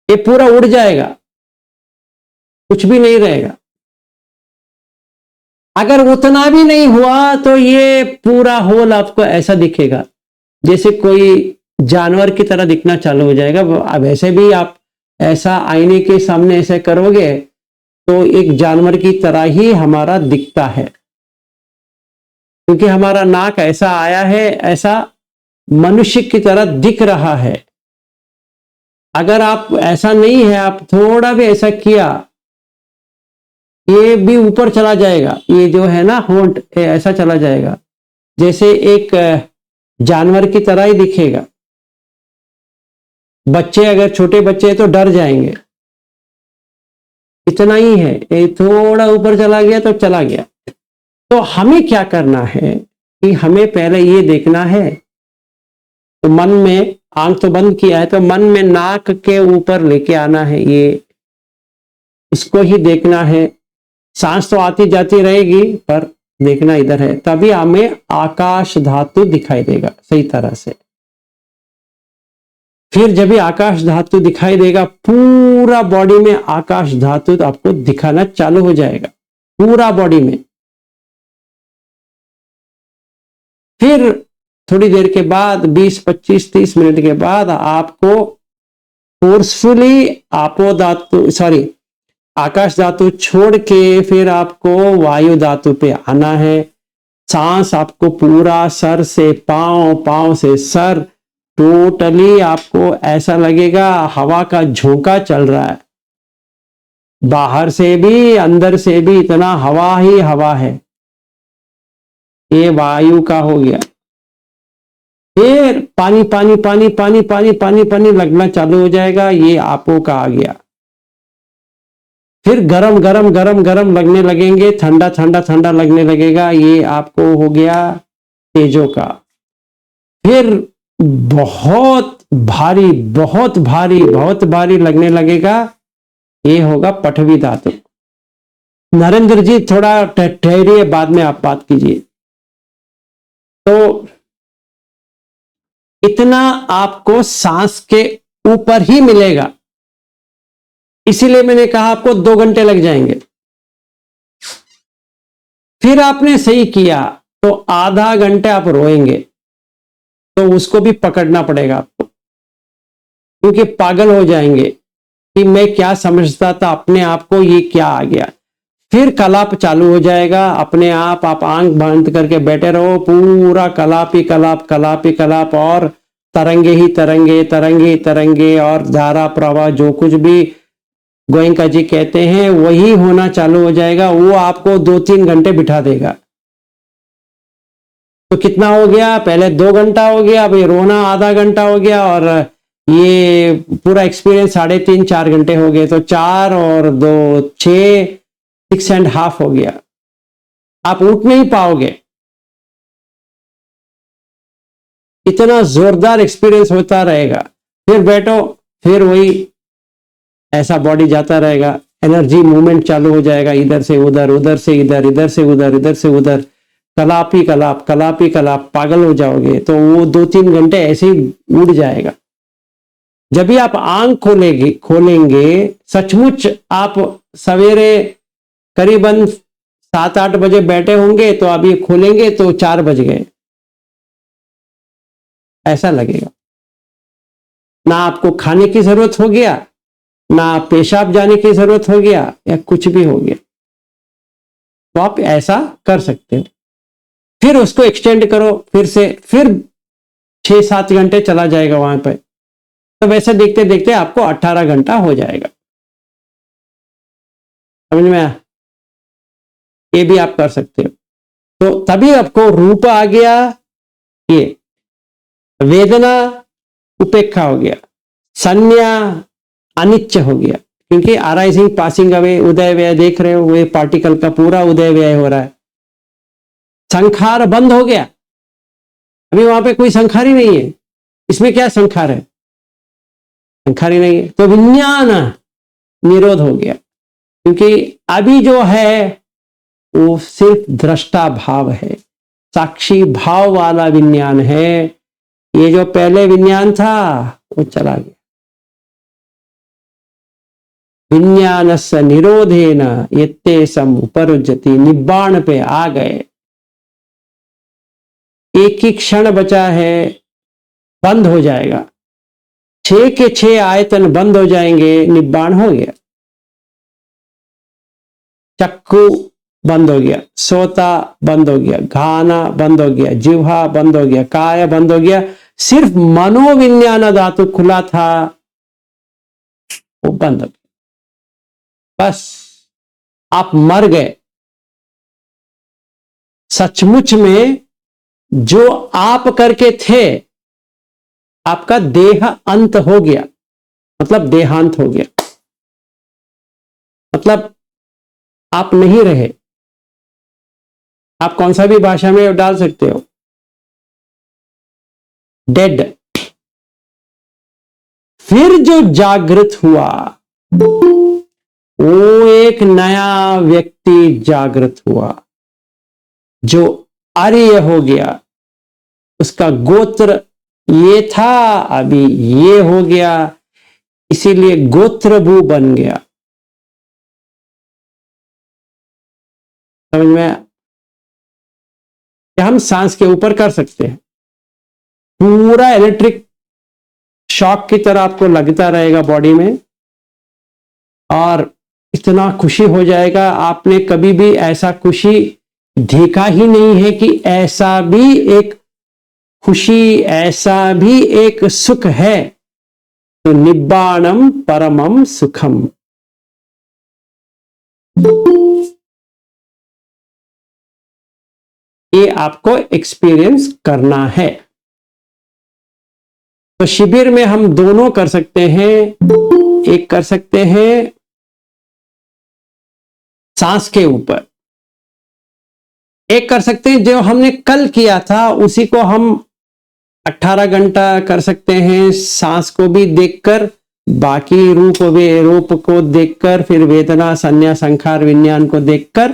ये पूरा उड़ जाएगा, कुछ भी नहीं रहेगा। अगर उतना भी नहीं हुआ तो ये पूरा होल आपको ऐसा दिखेगा जैसे कोई जानवर की तरह दिखना चालू हो जाएगा। अब ऐसे भी आप ऐसा आईने के सामने ऐसे करोगे तो एक जानवर की तरह ही हमारा दिखता है, क्योंकि हमारा नाक ऐसा आया है, ऐसा मनुष्य की तरह दिख रहा है। अगर आप ऐसा नहीं है, आप थोड़ा भी ऐसा किया, ये भी ऊपर चला जाएगा, ये जो है ना होंठ ऐसा चला जाएगा, जैसे एक जानवर की तरह ही दिखेगा। बच्चे अगर छोटे बच्चे तो डर जाएंगे, इतना ही है, ये थोड़ा ऊपर चला गया तो चला गया। तो हमें क्या करना है कि हमें पहले ये देखना है, तो मन में, आंख तो बंद किया है, तो मन में नाक के ऊपर लेके आना है, ये इसको ही देखना है। सांस तो आती जाती रहेगी पर देखना इधर है, तभी हमें आकाश धातु दिखाई देगा सही तरह से। फिर जब भी आकाश धातु दिखाई देगा, पूरा बॉडी में आकाश धातु तो आपको दिखाना चालू हो जाएगा, पूरा बॉडी में। फिर थोड़ी देर के बाद 20, 25, 30 मिनट के बाद आपको फोर्सफुली आकाश धातु छोड़ के फिर आपको वायु धातु पे आना है। सांस आपको पूरा सर से पांव, पांव से सर, टोटली आपको ऐसा लगेगा हवा का झोंका चल रहा है, बाहर से भी अंदर से भी इतना हवा ही हवा है। ये वायु का हो गया। फिर पानी पानी पानी पानी पानी पानी पानी लगना चालू हो जाएगा, ये आपो का आ गया। फिर गरम गरम गरम गरम लगने लगेंगे, ठंडा ठंडा ठंडा लगने लगेगा, ये आपको हो गया तेजो का। फिर बहुत भारी बहुत भारी बहुत भारी लगने लगेगा, ये होगा पठवी धातु। नरेंद्र जी थोड़ा ठहरिए, बाद में आप बात कीजिए। तो इतना आपको सांस के ऊपर ही मिलेगा, इसीलिए मैंने कहा आपको 2 घंटे लग जाएंगे। फिर आपने सही किया तो आधा घंटे आप रोएंगे, तो उसको भी पकड़ना पड़ेगा आपको, क्योंकि पागल हो जाएंगे कि मैं क्या समझता था अपने आप को, ये क्या आ गया। फिर कलाप चालू हो जाएगा अपने आप आंख बंद करके बैठे रहो, पूरा कलाप ही कलाप, कलाप ही कलाप, और तरंगे ही तरंगे, तरंगे तरंगे, और धारा प्रवाह जो कुछ भी गोयंका जी कहते हैं वही होना चालू हो जाएगा। वो आपको 2-3 घंटे बिठा देगा। तो कितना हो गया, पहले 2 घंटा हो गया, अभी रोना आधा घंटा हो गया, और ये पूरा एक्सपीरियंस 3.5-4 घंटे हो गए। तो 4 और 2 6, 6.5 हो गया। आप उठ नहीं पाओगे, इतना जोरदार एक्सपीरियंस होता रहेगा। फिर बैठो, फिर वही ऐसा बॉडी जाता रहेगा, एनर्जी मूवमेंट चालू हो जाएगा, इधर से उधर, उधर से इधर, इधर से उधर, इधर से उधर, कलाप ही कलाप, कलाप ही कलाप, पागल हो जाओगे। तो वो 2-3 घंटे ऐसे ही उड़ जाएगा। जब भी आप आंख खोलेंगे सचमुच आप सवेरे करीबन 7-8 बजे बैठे होंगे, तो अभी खोलेंगे तो 4 बज गए, ऐसा लगेगा। ना आपको खाने की जरूरत हो गया, ना पेशाब जाने की जरूरत हो गया, या कुछ भी हो गया। तो आप ऐसा कर सकते हो। फिर उसको एक्सटेंड करो, फिर 6-7 घंटे चला जाएगा वहां पे। तो वैसे देखते देखते आपको 18 घंटा हो जाएगा। समझ में आया? ये भी आप कर सकते हो। तो तभी आपको रूप आ गया, ये वेदना उपेक्षा हो गया, संज्ञा अनिच्छ हो गया, क्योंकि अराइजिंग, पासिंग अवे, उदय व्यय देख रहे हो, वे पार्टिकल का पूरा उदय व्यय हो रहा है। संखार बंद हो गया, अभी वहां पे कोई संखार ही नहीं है। इसमें क्या संखार है? संखार ही नहीं है। तो विज्ञान निरोध हो गया, क्योंकि अभी जो है वो सिर्फ दृष्टा भाव है, साक्षी भाव वाला विज्ञान है। ये जो पहले विज्ञान था वो चला गया। विज्ञानस्य निरोधेन यत्तेषाम् उपरुज्यति, निब्बाण पे आ गए। एक ही क्षण बचा है, बंद हो जाएगा। 6 के 6 आयतन बंद हो जाएंगे, निब्बाण हो गया। चक्षु बंद हो गया, सोता बंद हो गया, घाना बंद हो गया, जिह्वा बंद हो गया, काय बंद हो गया। सिर्फ मनोविज्ञान धातु खुला था, वो बंद हो गया। बस आप मर गए। सचमुच में जो आप करके थे, आपका देह अंत हो गया, मतलब देहांत हो गया, मतलब आप नहीं रहे। आप कौन सा भी भाषा में डाल सकते हो, डेड। फिर जो जागृत हुआ वो एक नया व्यक्ति जागृत हुआ, जो आर्य हो गया। उसका गोत्र ये था, अभी ये हो गया, इसीलिए गोत्रभू बन गया। समझ में आया? कि हम सांस के ऊपर कर सकते हैं, पूरा इलेक्ट्रिक शॉक की तरह आपको लगता रहेगा बॉडी में, और इतना खुशी हो जाएगा। आपने कभी भी ऐसा खुशी देखा ही नहीं है कि ऐसा भी एक खुशी, ऐसा भी एक सुख है। तो निब्बाणम परमम सुखम। ये आपको एक्सपीरियंस करना है। तो शिविर में हम दोनों कर सकते हैं। एक कर सकते हैं सांस के ऊपर, एक कर सकते हैं जो हमने कल किया था उसी को हम 18 घंटा कर सकते हैं, सांस को भी देखकर, बाकी रूप को देखकर, फिर वेदना संज्ञा संखार विज्ञान को देखकर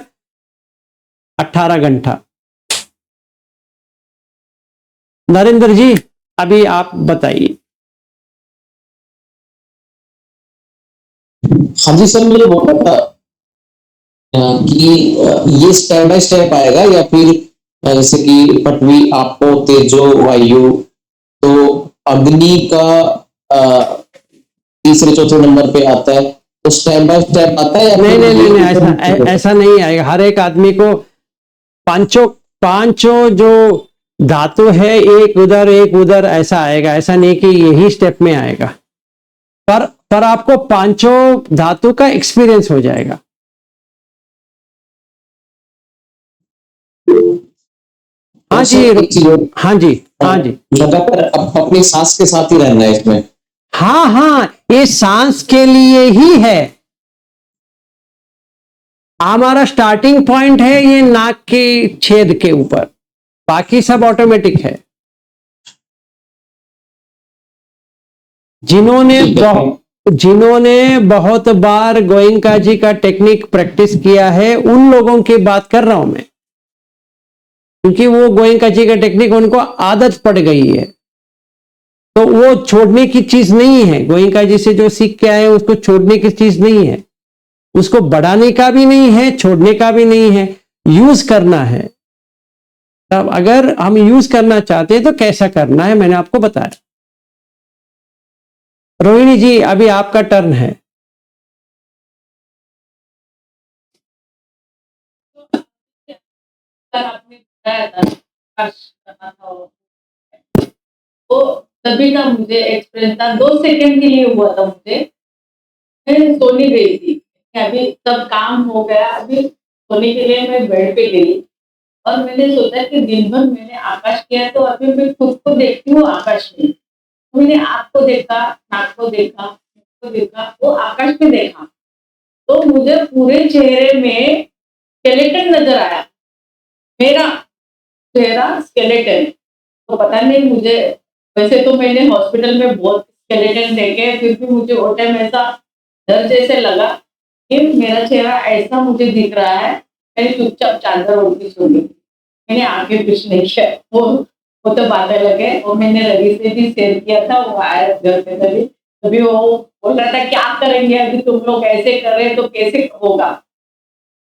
18 घंटा। नरेंद्र जी अभी आप बताइए। हाँ जी सर, मुझे बोला था कि ये स्टेप बाय स्टेप आएगा, या फिर जैसे कि पृथ्वी, आपको तेजो वायु, तो अग्नि का तीसरे चौथे नंबर पे आता है, तो स्टेप बाय स्टेप आता है या नहीं फिर नहीं नहीं, ये नहीं ऐसा नहीं आएगा। हर एक आदमी को पांचों जो धातु है, एक उधर ऐसा आएगा। ऐसा नहीं कि यही स्टेप में आएगा, पर आपको पांचों धातु का एक्सपीरियंस हो जाएगा। हाँ जी, हाँ जी, हाँ जी, लगातार अपनी सांस के साथ ही रहना है इसमें। हाँ, ये सांस के लिए ही है। हमारा स्टार्टिंग पॉइंट है ये नाक के छेद के ऊपर, बाकी सब ऑटोमेटिक है। जिन्होंने बहुत बार गोयंका जी का टेक्निक प्रैक्टिस किया है, उन लोगों की बात कर रहा हूं मैं, क्योंकि वो गोयंका जी का टेक्निक उनको आदत पड़ गई है, तो वो छोड़ने की चीज नहीं है। गोयंका जी से जो सीख के आए उसको छोड़ने की चीज नहीं है, उसको बढ़ाने का भी नहीं है, छोड़ने का भी नहीं है, यूज करना है। तब अगर हम यूज करना चाहते हैं तो कैसा करना है मैंने आपको बताया। रोहिणी जी अभी आपका टर्न है। आपने बताया था करना था, वो तभी का मुझे एक्सपीरियंस था। 2 सेकंड के लिए हुआ था मुझे। मैं सोने गई थी, अभी सब काम हो गया, अभी सोने के लिए मैं बेड पे गई और मैंने सोचा कि दिन भर मैंने आकाश किया, तो अभी मैं खुद को देखती हूँ आकाश में। मैंने आँख को देखा, नाक को देखा, मुख को देखा, वो आकाश में देखा, तो मुझे पूरे चेहरे में स्केलेटन नजर आया। मेरा चेहरा स्केलेटन, तो पता नहीं मुझे, वैसे तो मैंने हॉस्पिटल में बहुत स्केलेटन देखे, फिर भी मुझे वो टाइम ऐसा डर जैसे लगा कि मेरा चेहरा ऐसा मुझे दिख रहा है। मैंने चुपचाप चादर ओढ़ के सो गई, मैंने आगे कुछ नहीं किया। वो तो बातें लगे, और मैंने रवि से भी शेयर किया था, वो आया घर पे तभी वो बोल रहा था क्या करेंगे अभी तुम लोग, ऐसे कर रहे तो कैसे होगा।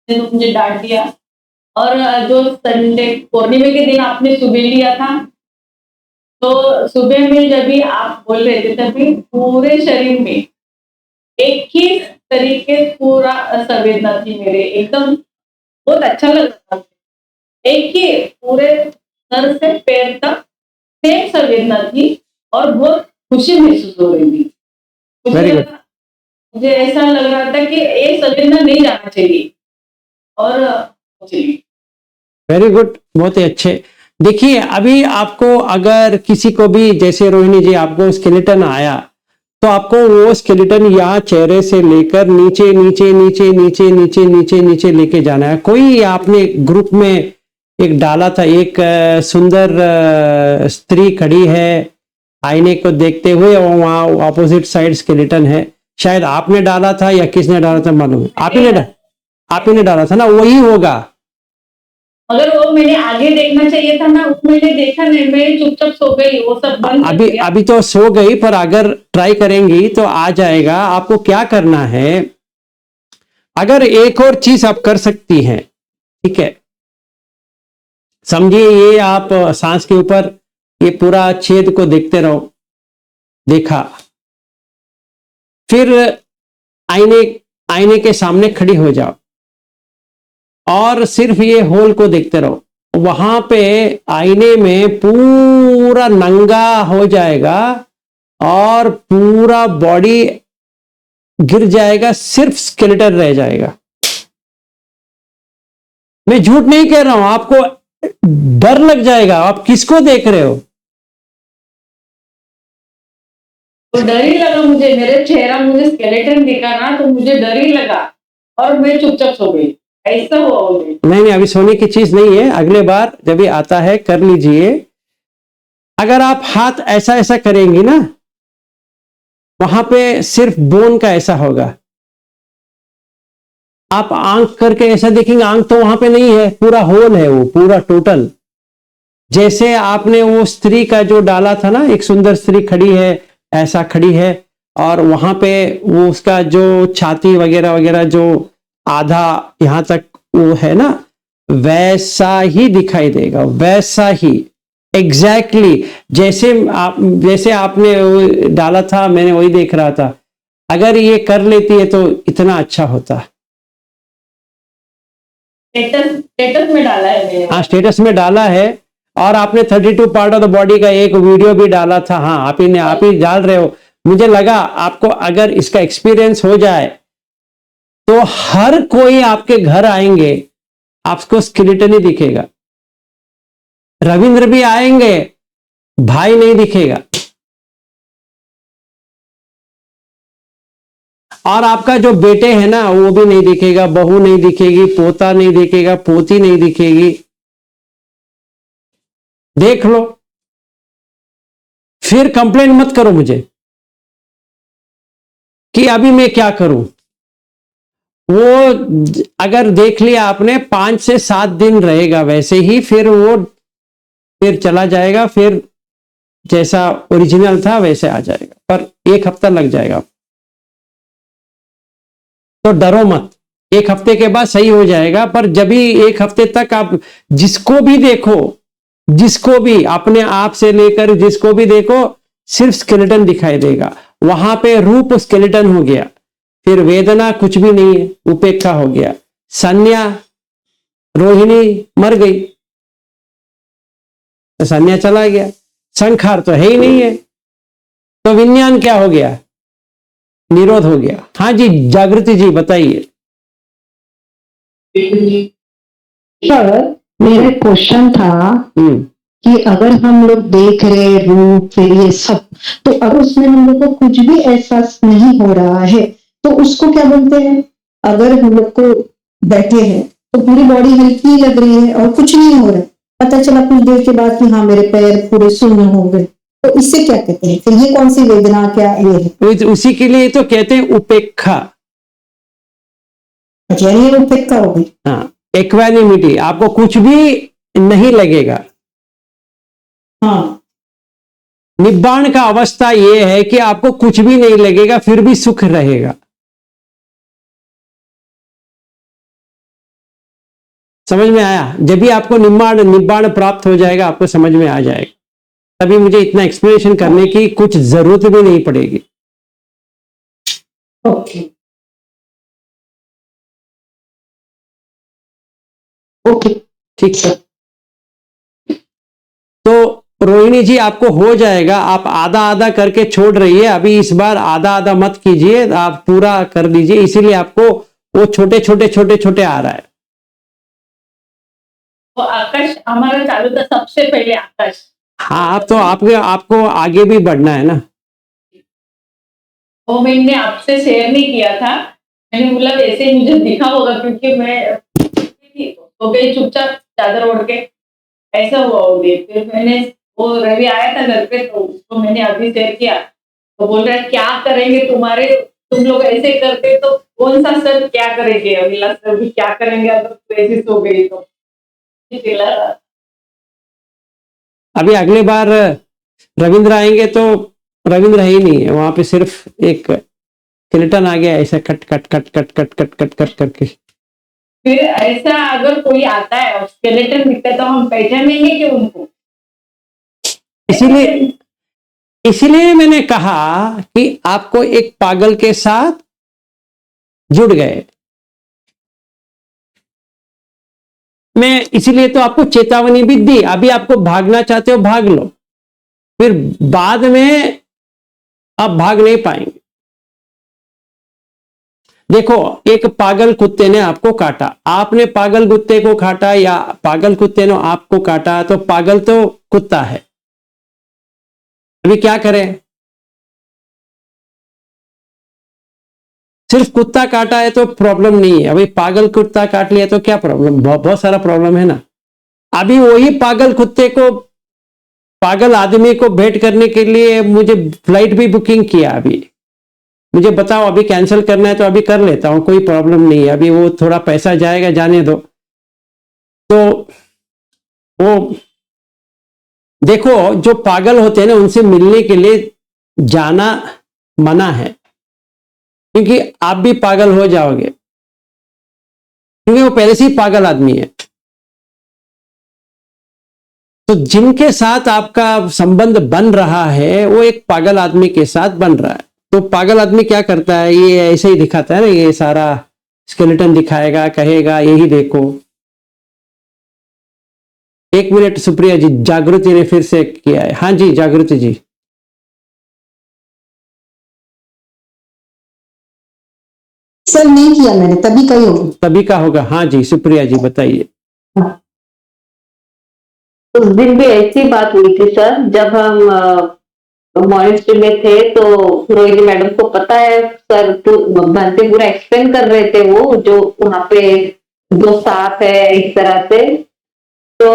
तो मुझे डांट दिया। और जो संडे पूर्णिमा के दिन आपने सुबह लिया था, तो सुबह में जब भी आप बोल रहे थे तभी पूरे शरीर में एक ही तरीके पूरा संवेदना थी मेरे, एकदम बहुत अच्छा लग रहा था। एक ही पूरे सर से पैर तक सेम संवेदना थी और बहुत खुशी महसूस हो रही थी। मुझे ऐसा लग रहा था कि ये संवेदना नहीं जाना चाहिए, और चलिए। वेरी गुड, बहुत ही अच्छे। देखिए अभी आपको अगर किसी को भी, जैसे रोहिणी जी आपको स्केलेटन आया, तो आपको वो स्केलेटन यहाँ चेहरे से लेकर नीचे नीचे नीचे नीचे नीचे नीचे नीचे लेके जाना है। कोई आपने ग्रुप में एक डाला था, एक सुंदर स्त्री खड़ी है आईने को देखते हुए, और वहां ऑपोजिट साइड स्केलेटन है। शायद आपने डाला था या किसने डाला था मालूम है? आप ही ने डाला था ना, वही होगा। मगर वो मैंने आगे देखना चाहिए था ना, वो मैंने देखा नहीं, मैं चुपचाप सो गई, वो सब बंद कर अभी दिया। अभी तो सो गई, पर अगर ट्राई करेंगी तो आ जाएगा। आपको क्या करना है, अगर एक और चीज आप कर सकती हैं, ठीक है, समझिए ये आप सांस के ऊपर ये पूरा छेद को देखते रहो, देखा, फिर आईने आईने के सामने खड़ी हो जाओ और सिर्फ ये होल को देखते रहो। वहां पे आईने में पूरा नंगा हो जाएगा और पूरा बॉडी गिर जाएगा, सिर्फ स्केलेटन रह जाएगा। मैं झूठ नहीं कह रहा हूं, आपको डर लग जाएगा, आप किसको देख रहे हो। तो डर ही लगा मुझे, मेरे चेहरा मुझे स्केलेटन दिखा ना, तो मुझे डर ही लगा और मैं चुपचाप सो गई। ऐसा हुआ मुझे। नहीं, अभी सोने की चीज नहीं है, अगले बार जब ये आता है कर लीजिए। अगर आप हाथ ऐसा ऐसा करेंगी ना, वहां पे सिर्फ बोन का ऐसा होगा। आप आंख करके ऐसा देखेंगे, आंख तो वहां पे नहीं है, पूरा होल है, वो पूरा टोटल। जैसे आपने वो स्त्री का जो डाला था ना, एक सुंदर स्त्री खड़ी है, ऐसा खड़ी है, और वहां पे वो उसका जो छाती वगैरह वगैरह जो आधा यहां तक वो है ना, वैसा ही दिखाई देगा, वैसा ही एग्जैक्टली जैसे आपने वो डाला था, मैंने वही देख रहा था। अगर ये कर लेती है तो इतना अच्छा होता। स्टेटस में डाला है मैंने। हाँ, स्टेटस में डाला है, और आपने 32 पार्ट ऑफ द बॉडी का एक वीडियो भी डाला था। हाँ, आप ही डाल रहे हो। मुझे लगा आपको अगर इसका एक्सपीरियंस हो जाए तो हर कोई आपके घर आएंगे, आपको स्केलेटन ही दिखेगा। रविंद्र भी आएंगे, भाई नहीं दिखेगा। और आपका जो बेटे है ना, वो भी नहीं दिखेगा, बहू नहीं दिखेगी, पोता नहीं दिखेगा, पोती नहीं दिखेगी। देख लो, फिर कंप्लेंट मत करो मुझे कि अभी मैं क्या करूं। वो अगर देख लिया आपने, 5 से 7 दिन रहेगा वैसे ही, फिर चला जाएगा, फिर जैसा ओरिजिनल था वैसे आ जाएगा, पर 1 हफ्ता लग जाएगा। तो डरो मत, 1 हफ्ते के बाद सही हो जाएगा। पर जब भी 1 हफ्ते तक आप जिसको भी देखो, जिसको भी, अपने आप से लेकर जिसको भी देखो, सिर्फ स्केलेटन दिखाई देगा। वहां पे रूप स्केलेटन हो गया, फिर वेदना कुछ भी नहीं है, उपेक्षा हो गया। संज्ञा, रोहिणी मर गई तो संज्ञा चला गया, संखार तो है ही नहीं है, तो विज्ञान क्या हो गया, निरोध हो गया। हाँ जी, जागृति जी बताइए। सर, मेरा क्वेश्चन था हम्म, कि अगर हम लोग देख रहे रूप फिर ये सब, तो अगर उसमें हम लोग को कुछ भी एहसास नहीं हो रहा है तो उसको क्या बोलते हैं? अगर हम लोग को बैठे हैं तो पूरी बॉडी हल्की लग रही है और कुछ नहीं हो रहा है, पता चला कुछ देर के बाद कि हाँ मेरे पैर पूरे शून्य हो गए, तो इससे क्या कहते हैं? फिर ये कौन सी वेदना, क्या ये है? उसी के लिए तो कहते हैं उपेक्षा। अच्छा, ये उपेक्षा हो गई। हाँ, इक्वानिमिटी, आपको कुछ भी नहीं लगेगा। हाँ, निब्बाण का अवस्था यह है कि आपको कुछ भी नहीं लगेगा, फिर भी सुख रहेगा। समझ में आया? जब भी आपको निब्बाण प्राप्त हो जाएगा, आपको समझ में आ जाएगा। तभी मुझे इतना एक्सप्लेनेशन करने की कुछ जरूरत भी नहीं पड़ेगी। ओके ओके, ठीक है, तो रोहिणी जी आपको हो जाएगा। आप आधा आधा करके छोड़ रही है, अभी इस बार आधा आधा मत कीजिए, आप पूरा कर दीजिए। इसीलिए आपको वो छोटे छोटे छोटे छोटे आ रहा है। तो आकाश हमारा चालू था सबसे पहले, आकाश। हाँ, आप तो आपको आगे भी बढ़ना है ना। वो मैंने आपसे शेयर नहीं किया था, मैंने बोला ऐसे ही मुझे दिखा होगा, क्योंकि मैं तो गई चुपचाप चादर ओढ़ के, ऐसा हुआ होगी। फिर मैंने, वो रवि आया था घर पे, तो उसको मैंने अभी शेयर किया, तो बोल रहा है क्या करेंगे तुम्हारे, तुम लोग ऐसे करते तो कौन सा सर क्या करेंगे, अगला सर भी क्या करेंगे अगर तू ऐसी सो गई तो। चिल्ला रहा था। अभी अगले बार रविंद्र आएंगे तो रविंद्र ही नहीं है वहां पे, सिर्फ एक स्केलेटन आ गया ऐसा cut cut cut cut cut cut cut cut करके। फिर ऐसा अगर कोई आता है और स्केलेटन दिखता है तो हम पहचानेंगे कि उनको? इसीलिए मैंने कहा कि आपको एक पागल के साथ जुड़ गए। मैं इसीलिए तो आपको चेतावनी भी दी, अभी आपको भागना चाहते हो भाग लो, फिर बाद में आप भाग नहीं पाएंगे। देखो, एक पागल कुत्ते ने आपको काटा, आपने पागल कुत्ते को काटा या पागल कुत्ते ने आपको काटा, तो पागल तो कुत्ता है। अभी क्या करें? सिर्फ कुत्ता काटा है तो प्रॉब्लम नहीं है, अभी पागल कुत्ता काट लिया तो क्या प्रॉब्लम? बहुत सारा प्रॉब्लम है ना। अभी वही पागल कुत्ते को, पागल आदमी को भेंट करने के लिए मुझे फ्लाइट भी बुकिंग किया। अभी मुझे बताओ, अभी कैंसिल करना है तो अभी कर लेता हूं, कोई प्रॉब्लम नहीं है। अभी वो थोड़ा पैसा जाएगा, जाने दो। तो वो देखो, जो पागल होते हैं ना, उनसे मिलने के लिए जाना मना है, क्योंकि आप भी पागल हो जाओगे, क्योंकि वो पहले से ही पागल आदमी है। तो जिनके साथ आपका संबंध बन रहा है वो एक पागल आदमी के साथ बन रहा है। तो पागल आदमी क्या करता है, ये ऐसे ही दिखाता है ना, ये सारा स्केलेटन दिखाएगा, कहेगा यही देखो। एक मिनट सुप्रिया जी, जागृति ने फिर से किया है। हाँ जी जागृति जी। सर नहीं किया मैंने, तभी का ही होगा। तभी का होगा। हाँ जी सुप्रिया जी बताइए। उस दिन भी ऐसी बात हुई थी सर, जब हम मॉनिटरी में थे तो रोहिणी मैडम को पता है सर, भंते पूरा एक्सप्लेन कर रहे थे, वो जो वहां पे दो सांप है इस तरह से। तो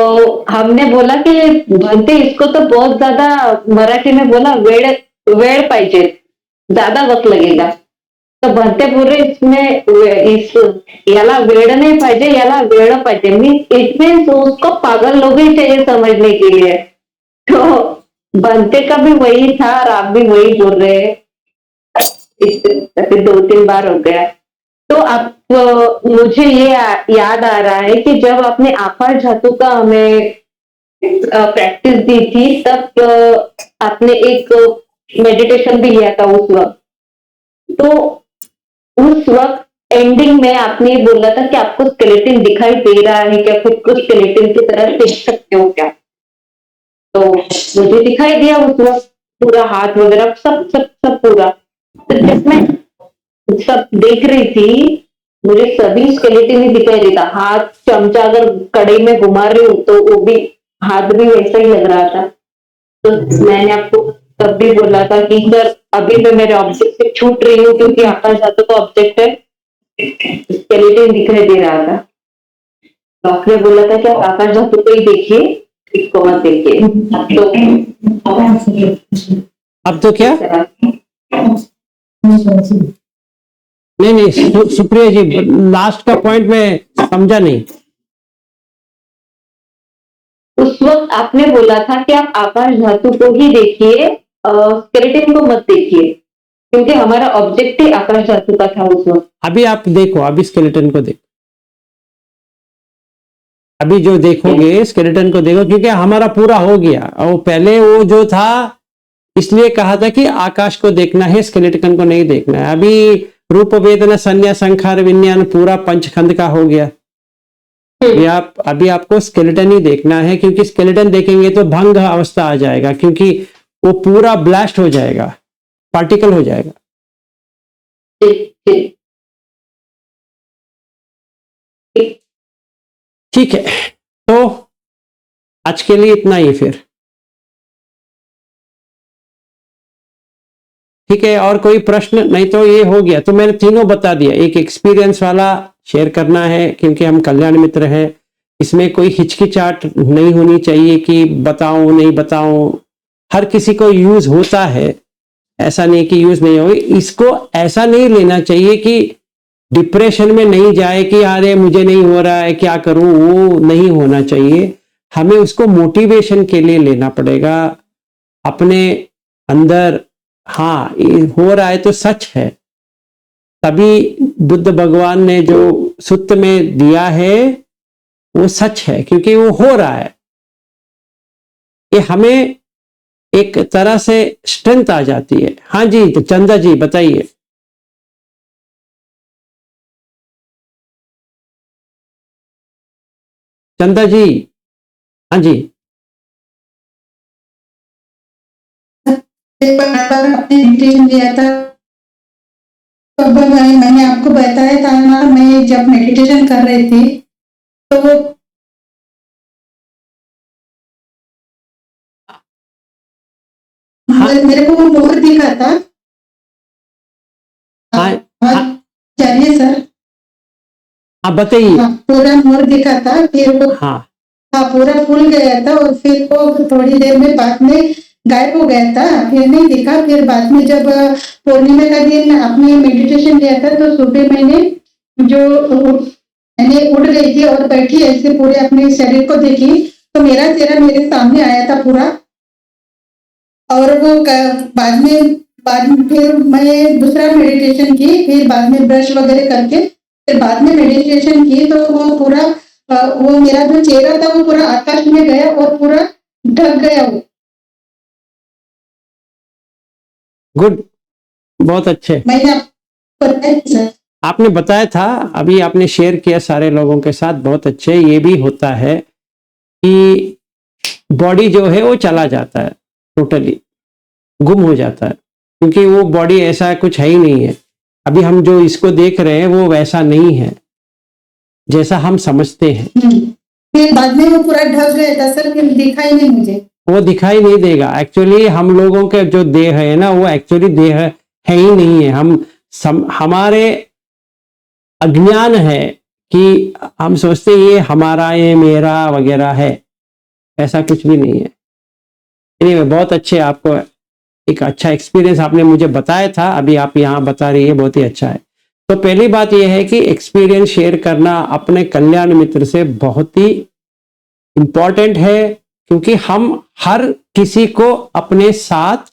हमने बोला कि भंते इसको तो बहुत ज्यादा, मराठी में बोला वेळ वेळ पाहिजे, ज्यादा वक्त लगेगा। तो भंते पूरे याला वेळ नहीं पाहिजे, याला वेळ पाहिजे। इट मीन्स उसको पागल लोग ही चाहिए समझने के लिए। तो भंते का भी वही था और आप भी वही बोल रहे हैं। फिर 2-3 बार हो गया। तो आप मुझे ये याद आ रहा है कि जब आपने आकाश धातु का हमें प्रैक्टिस दी थी, तब आपने एक मेडिटेशन भी लिया था उस वक्त। तो उस वक्त एंडिंग में आपने ये बोला था कि आपको स्केलेटन दिखाई दे रहा है क्या, खुद को स्केलेटन की तरह देख सकते हो क्या? तो मुझे दिखाई दिया उस वक्त, पूरा हाथ वगैरह सब सब सब पूरा। तो जब मैं सब देख रही थी, मुझे सभी स्केलेटन ही दिखाई देता। हाथ चमचा अगर कड़ाई में घुमा रही हूँ तो वो भी हाथ भी वैसा ही लग रहा था। तो मैंने आपको तब भी बोला था कि सर अभी मैं मेरे ऑब्जेक्ट से छूट रही हूँ, क्योंकि आकाश धातु का ऑब्जेक्ट है, स्केलेटन दिखाई दे रहा था। डॉक्टर ने बोला था कि आप आकाश धातु को ही देखिए, इसको मत देखिए। अब तो क्या? नहीं सुप्रिया जी, लास्ट का पॉइंट में समझा नहीं। उस वक्त आपने बोला था कि आप आकाश धातु को ही देखिए, स्केलेटन को मत देखिए, क्योंकि हमारा ऑब्जेक्ट ही आकाश धातु का था उस वक्त। अभी आप देखो, अभी स्केलेटन को देखो, अभी जो देखोगे स्केलेटन को देखो, क्योंकि हमारा पूरा हो गया। और पहले वो जो था, इसलिए कहा था कि आकाश को देखना है, स्केलेटन को नहीं देखना है। अभी रूप वेदना संज्ञा संखार विज्ञान पूरा पंचखंड का हो गया। अभी आपको स्केलेटन ही देखना है, क्योंकि स्केलेटन देखेंगे तो भंग अवस्था आ जाएगा, क्योंकि वो पूरा ब्लास्ट हो जाएगा, पार्टिकल हो जाएगा। ठीक है, तो आज के लिए इतना ही फिर। ठीक है, और कोई प्रश्न? नहीं तो ये हो गया। तो मैंने तीनों बता दिया। एक एक्सपीरियंस वाला शेयर करना है, क्योंकि हम कल्याण मित्र हैं, इसमें कोई हिचकिचाहट नहीं होनी चाहिए कि बताऊं नहीं बताऊं। हर किसी को यूज होता है, ऐसा नहीं कि यूज नहीं हो। इसको ऐसा नहीं लेना चाहिए कि डिप्रेशन में नहीं जाए कि अरे मुझे नहीं हो रहा है क्या करूं, वो नहीं होना चाहिए। हमें उसको मोटिवेशन के लिए लेना पड़ेगा अपने अंदर। हाँ ये हो रहा है तो सच है, तभी बुद्ध भगवान ने जो सूत्र में दिया है वो सच है, क्योंकि वो हो रहा है। ये हमें एक तरह से स्ट्रेंथ आ जाती है। हाँ जी, तो चंदा जी बताइए। चंदा जी, हाँ जी। एक बार आपने मेडिटेशन दिया था, तो मैंने आपको बताया था ना, मैं जब मेडिटेशन कर रही थी तो मेरे को वो मोर दिखा था। हाँ चलिए सर। हाँ बताइए। हाँ, पूरा मोर दिखा था, फिर वो हाँ हाँ पूरा फूल गया था और फिर वो थोड़ी देर में बाद में गायब हो गया था, फिर नहीं दिखा। फिर बाद में जब पूर्णिमा का दिन आपने मेडिटेशन लिया था तो सुबह मैंने उड़ रही थी और बैठी ऐसे पूरे अपने शरीर को देखी तो मेरा चेहरा मेरे सामने आया था पूरा। और वो बाद में फिर मैं दूसरा मेडिटेशन की, फिर बाद में ब्रश वगैरह करके फिर बाद में मेडिटेशन की तो वो पूरा वो मेरा जो चेहरा था वो पूरा आकाश में गया और पूरा ढक गया वो। गुड, बहुत अच्छे। मैंने आपको बताया सर। आपने बताया था, अभी आपने शेयर किया सारे लोगों के साथ, बहुत अच्छे। ये भी होता है कि बॉडी जो है वो चला जाता है, टोटली गुम हो जाता है, क्योंकि वो बॉडी ऐसा कुछ है ही नहीं है। अभी हम जो इसको देख रहे हैं वो वैसा नहीं है जैसा हम समझते हैं। फिर बाद में वो पूरा ढक गया था सर, फिर दिखा ही नहीं मुझे। वो दिखाई नहीं देगा। एक्चुअली हम लोगों के जो देह है ना, वो एक्चुअली देह है ही नहीं है। हमारे अज्ञान है कि हम सोचते हैं ये हमारा, ये मेरा वगैरह है, ऐसा कुछ भी नहीं है। anyway, बहुत अच्छे, आपको एक अच्छा एक्सपीरियंस आपने मुझे बताया था, अभी आप यहाँ बता रही है, बहुत ही अच्छा है। तो पहली बात यह है कि एक्सपीरियंस शेयर करना अपने कल्याण मित्र से बहुत ही इंपॉर्टेंट है, क्योंकि हम हर किसी को अपने साथ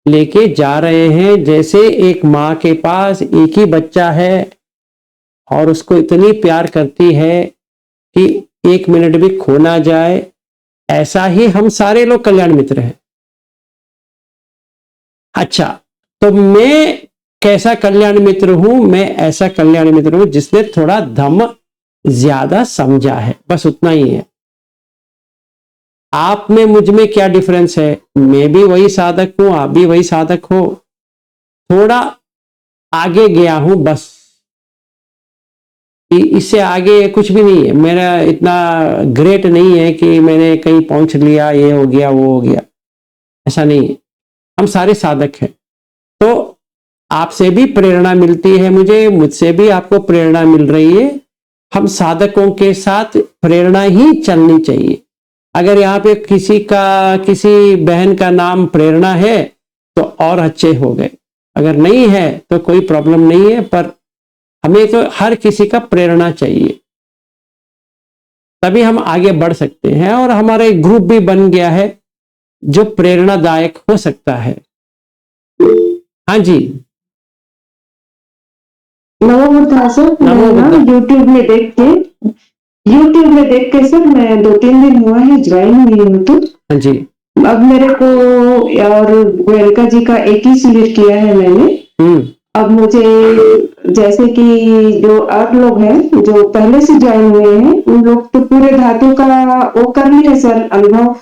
लेके जा रहे हैं। जैसे एक माँ के पास एक ही बच्चा है और उसको इतनी प्यार करती है कि एक मिनट भी खो ना जाए, ऐसा ही हम सारे लोग कल्याण मित्र हैं। अच्छा, तो मैं कैसा कल्याण मित्र हूं? मैं ऐसा कल्याण मित्र हूं जिसने थोड़ा दम ज्यादा समझा है, बस उतना ही है। आप में मुझ में क्या डिफरेंस है? मैं भी वही साधक हूं, आप भी वही साधक हो, थोड़ा आगे गया हूं बस, इससे आगे कुछ भी नहीं है। मेरा इतना ग्रेट नहीं है कि मैंने कहीं पहुंच लिया, ये हो गया वो हो गया, ऐसा नहीं है। हम सारे साधक हैं। तो आपसे भी प्रेरणा मिलती है मुझे, मुझसे भी आपको प्रेरणा मिल रही है। हम साधकों के साथ प्रेरणा ही चलनी चाहिए। अगर यहाँ पे किसी बहन का नाम प्रेरणा है तो और अच्छे हो गए, अगर नहीं है तो कोई प्रॉब्लम नहीं है, पर हमें तो हर किसी का प्रेरणा चाहिए, तभी हम आगे बढ़ सकते हैं। और हमारा एक ग्रुप भी बन गया है जो प्रेरणादायक हो सकता है। हाँ जी, नमो बुद्धा सर। नमो मैं ना बुद्धा। यूट्यूब में देख के सर, मैं 2-3 दिन हुआ है ज्वाइन हुई हूँ। तो हाँ जी। अब मेरे को और गोयनका जी का एक ही सिलेक्ट किया है मैंने। अब मुझे जैसे कि जो 8 लोग हैं जो पहले से ज्वाइन हुए हैं, उन लोग तो पूरे धातु का वो कर लिए सर अनुभव,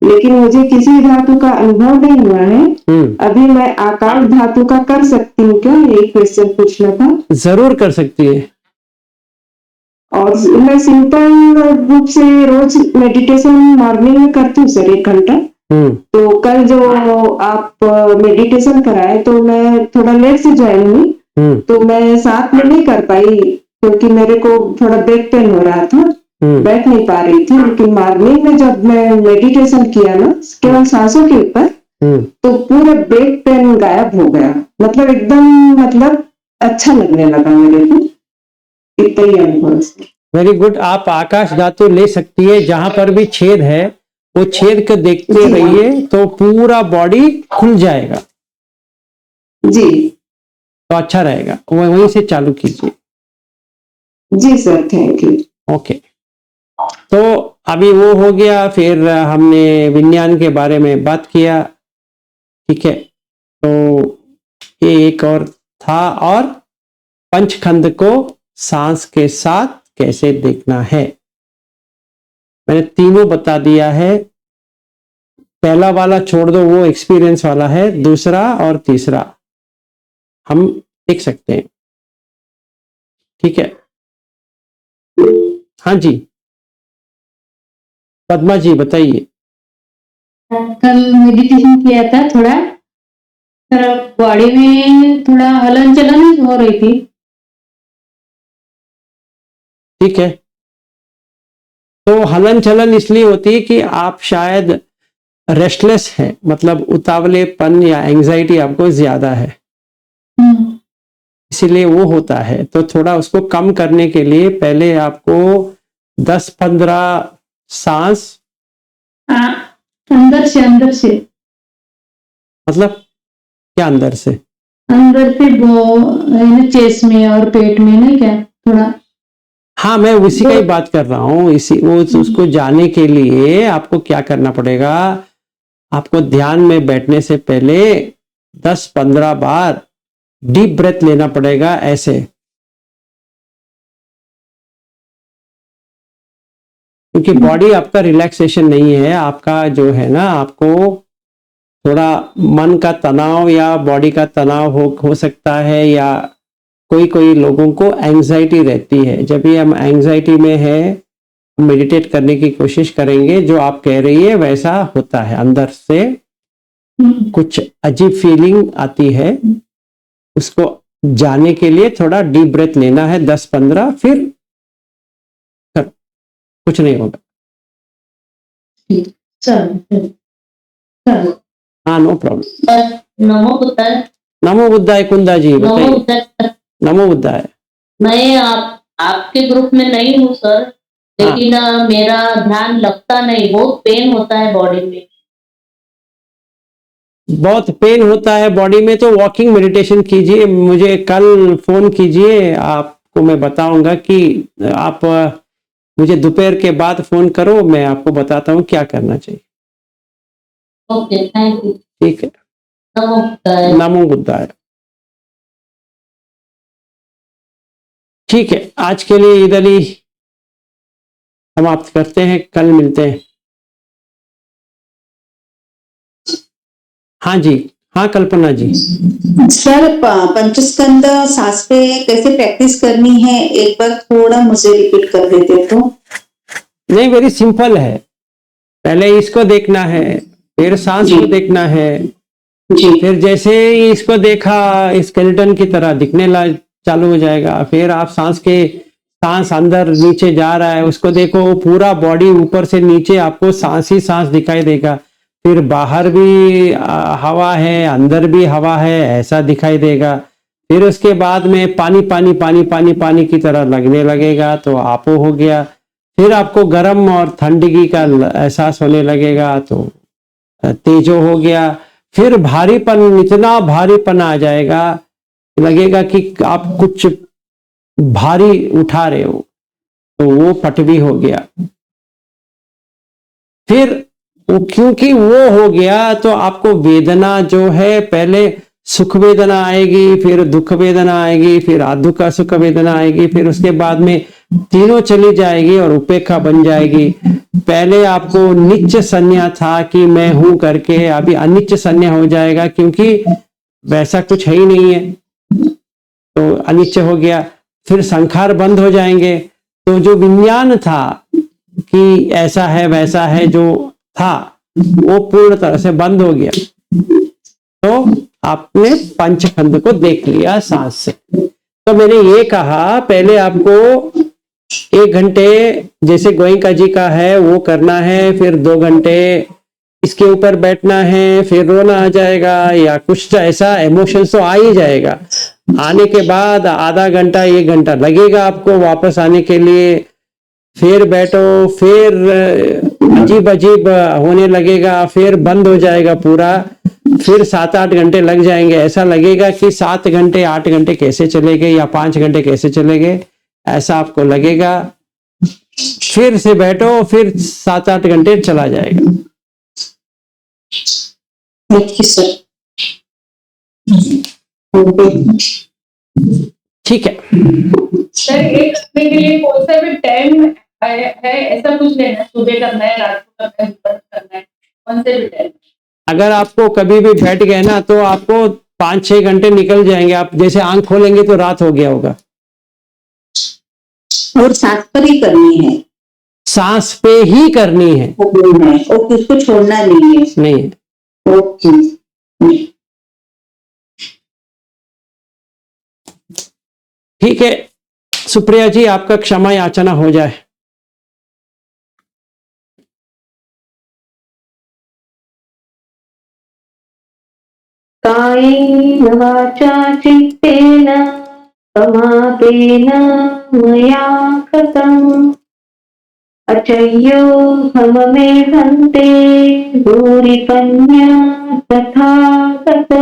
लेकिन मुझे किसी धातु का अनुभव नहीं हुआ है। अभी मैं आकाश धातु का कर सकती हूँ क्या? ये क्वेश्चन पूछना था। जरूर कर सकती है। और मैं सिंपल रूप से रोज मेडिटेशन मॉर्निंग में करती हूँ सर, 1 घंटा। तो कल जो आप मेडिटेशन कराए तो मैं थोड़ा लेट से ज्वाइन हुई, तो मैं साथ में नहीं कर पाई क्योंकि मेरे को थोड़ा बैक पेन हो रहा था, बैठ नहीं पा रही थी। लेकिन मॉर्निंग में जब मैं मेडिटेशन किया ना केवल सांसों के ऊपर, तो पूरा बैक पेन गायब हो गया। मतलब एकदम अच्छा लगने लगा मेरे को। इतना ही अनुभव है। Very good. आप आकाश धातु ले सकती है, जहां पर भी छेद है वो छेद को देखते जी। रहिए तो पूरा बॉडी खुल जाएगा, जी तो अच्छा रहेगा। वहीं से चालू कीजिए। जी सर, थैंक यू। ओके, तो अभी वो हो गया। फिर हमने विज्ञान के बारे में बात किया, ठीक है। तो ये एक और था, और पंचखंड को सांस के साथ कैसे देखना है, मैंने तीनों बता दिया है। पहला वाला छोड़ दो, वो एक्सपीरियंस वाला है। दूसरा और तीसरा हम देख सकते हैं, ठीक है। हाँ जी, पद्मा जी बताइए। कल मेडिटेशन किया था थोड़ा, पर बॉडी में थोड़ा हलन चलन हो रही थी। ठीक है, तो हलन चलन इसलिए होती है कि आप शायद रेस्टलेस हैं, मतलब उतावलेपन या एंजाइटी आपको ज्यादा है, इसीलिए वो होता है। तो थोड़ा उसको कम करने के लिए पहले आपको 10-15 सांस, अंदर से मतलब क्या अंदर से चेस्ट में और पेट में, नहीं क्या थोड़ा। हाँ, मैं उसी का ही बात कर रहा हूँ। इसी वो उसको जाने के लिए आपको क्या करना पड़ेगा, आपको ध्यान में बैठने से पहले 10-15 बार डीप ब्रेथ लेना पड़ेगा, ऐसे। क्योंकि बॉडी आपका रिलैक्सेशन नहीं है, आपका जो है ना, आपको थोड़ा मन का तनाव या बॉडी का तनाव हो सकता है, या कोई लोगों को एंजाइटी रहती है। जब भी हम एंजाइटी में है, मेडिटेट करने की कोशिश करेंगे, जो आप कह रही है वैसा होता है, अंदर से कुछ अजीब फीलिंग आती है। उसको जाने के लिए थोड़ा डीप ब्रेथ लेना है 10-15, फिर कुछ नहीं होगा। हाँ, नो प्रॉब्लम। नमो बुद्धाय। नमो बुद्धाय कुंदा जी, नमो बताइए। बुद्धाय। नमो बुद्धाय। मैं आपके ग्रुप में नहीं हूँ सर, लेकिन मेरा ध्यान लगता नहीं, बहुत पेन होता है बॉडी में। बहुत पेन होता है बॉडी में, तो वॉकिंग मेडिटेशन कीजिए। मुझे कल फोन कीजिए, आपको मैं बताऊंगा कि आप मुझे दोपहर के बाद फोन करो, मैं आपको बताता हूँ क्या करना चाहिए। Okay, thank you. ठीक है, नमो बुद्धाय। नमो बुद्धाय। ठीक है, आज के लिए इधर ही समाप्त करते हैं, कल मिलते हैं। हाँ जी, हाँ कल्पना जी। सर, पंचस्कंद सांस पे कैसे प्रैक्टिस करनी है, एक बार थोड़ा मुझे रिपीट कर देते तो। नहीं, वेरी सिंपल है। पहले इसको देखना है, फिर सांस को देखना है जी। फिर जैसे ही इसको देखा, स्केलेटन की तरह दिखने चालू हो जाएगा। फिर आप सांस अंदर नीचे जा रहा है, उसको देखो, पूरा बॉडी ऊपर से नीचे आपको सांस ही सांस दिखाई देगा। फिर बाहर भी हवा है, अंदर भी हवा है, ऐसा दिखाई देगा। फिर उसके बाद में पानी पानी पानी पानी पानी की तरह लगने लगेगा, तो आपो हो गया। फिर आपको गर्म और ठंडगी का एहसास होने लगेगा, तो तेजो हो गया। फिर भारीपन, इतना भारीपन आ जाएगा, लगेगा कि आप कुछ भारी उठा रहे हो, तो वो पटवी हो गया। फिर क्योंकि वो हो गया, तो आपको वेदना जो है, पहले सुख वेदना आएगी, फिर दुख वेदना आएगी, फिर अदुख सुख वेदना आएगी, फिर उसके बाद में तीनों चली जाएगी और उपेक्षा बन जाएगी। पहले आपको नित्य संज्ञा था कि मैं हूं करके, अभी अनित्य संज्ञा हो जाएगा, क्योंकि वैसा कुछ है ही नहीं है, तो अनित्य हो गया। फिर संखार बंद हो जाएंगे, तो जो विज्ञान था कि ऐसा है वैसा है जो था, वो पूर्ण तरह से बंद हो गया। तो आपने पंचखंड को देख लिया सांस से। तो मैंने ये कहा, पहले आपको 1 घंटे जैसे गोयंका जी का है वो करना है, फिर 2 घंटे इसके ऊपर बैठना है, फिर रोना आ जाएगा या कुछ ऐसा इमोशंस तो आ ही जाएगा, आने के बाद आधा घंटा 1 घंटा लगेगा आपको वापस आने के लिए। फिर बैठो, फिर अजीब अजीब होने लगेगा, फिर बंद हो जाएगा पूरा, फिर 7-8 घंटे लग जाएंगे। ऐसा लगेगा कि 7 घंटे 8 घंटे कैसे चले गए या 5 घंटे कैसे चले गए, ऐसा आपको लगेगा। फिर से बैठो, फिर 7-8 घंटे चला जाएगा। Thank you sir. ठीक है। सर ये करने के लिए कौन सा भी टाइम है ऐसा कुछ लेना, सुबह करना है, रात को करना है, दोपहर करना है, कौन से भी टाइम? अगर आपको कभी भी बैठ गए ना तो आपको 5-6 घंटे निकल जाएंगे। आप जैसे आंख खोलेंगे तो रात हो गया होगा। और सांस पर ही करनी है, सांस पे ही करनी है, ओके, उसको छोड़ना नहीं है। नहीं। ओके। ठीक है सुप्रिया जी, आपका क्षमा याचना हो जाए। कायेन वाचा चित्तेन समाधेन मया कृतम् अचय्यो मे हन्ते दूरिपन्या तथा गत।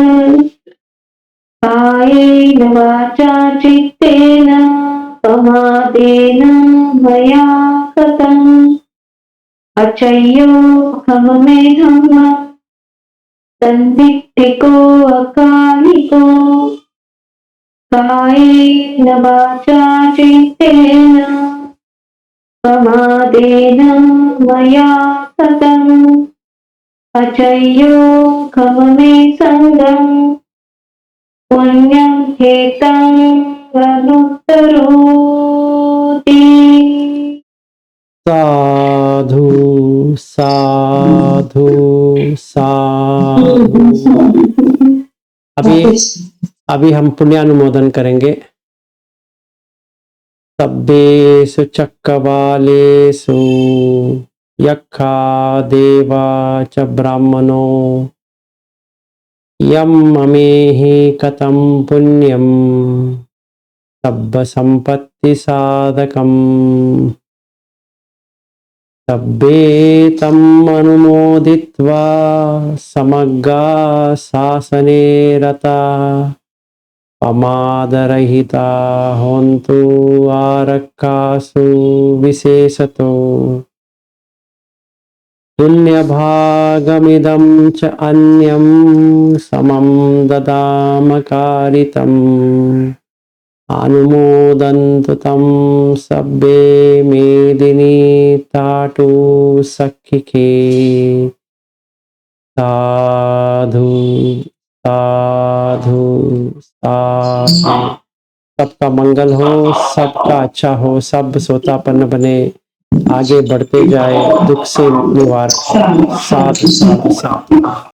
कायेन वाचा चित्तेन समाधेन मया कृतम् अचय्यो मे धम्म संदिग्धिको अकालिको। कायेन वाचा चित्तेन समाधेन मया कृतम् अचय्यो मे संगम् पुण्यं हेतं अनुत्तरोति। साधु साधु साधु। अभी हम पुण्यानुमोदन करेंगे। सब्बेषु चक्रवालेषु यक्षा देवा च ब्राह्मणो यम ममेहि कथं पुण्यं सब्ब संपत्ति साधकम् सब्बे तम् अनुमोदित्वा समग्गा शासने रता प्रमादरहिता होन्तु आरक्षासु विशेषतो। पुण्यभागमिदं च अन्यं समं ददामकारितम् अनुमोदन्तु तं सब्बे मेदिनी ताटु सखिके। साधु साधु साधु। सबका मंगल हो, सबका अच्छा हो, सब सोतापन्न बने, आगे बढ़ते जाए, दुख से निवारण। साधु साधु साधु।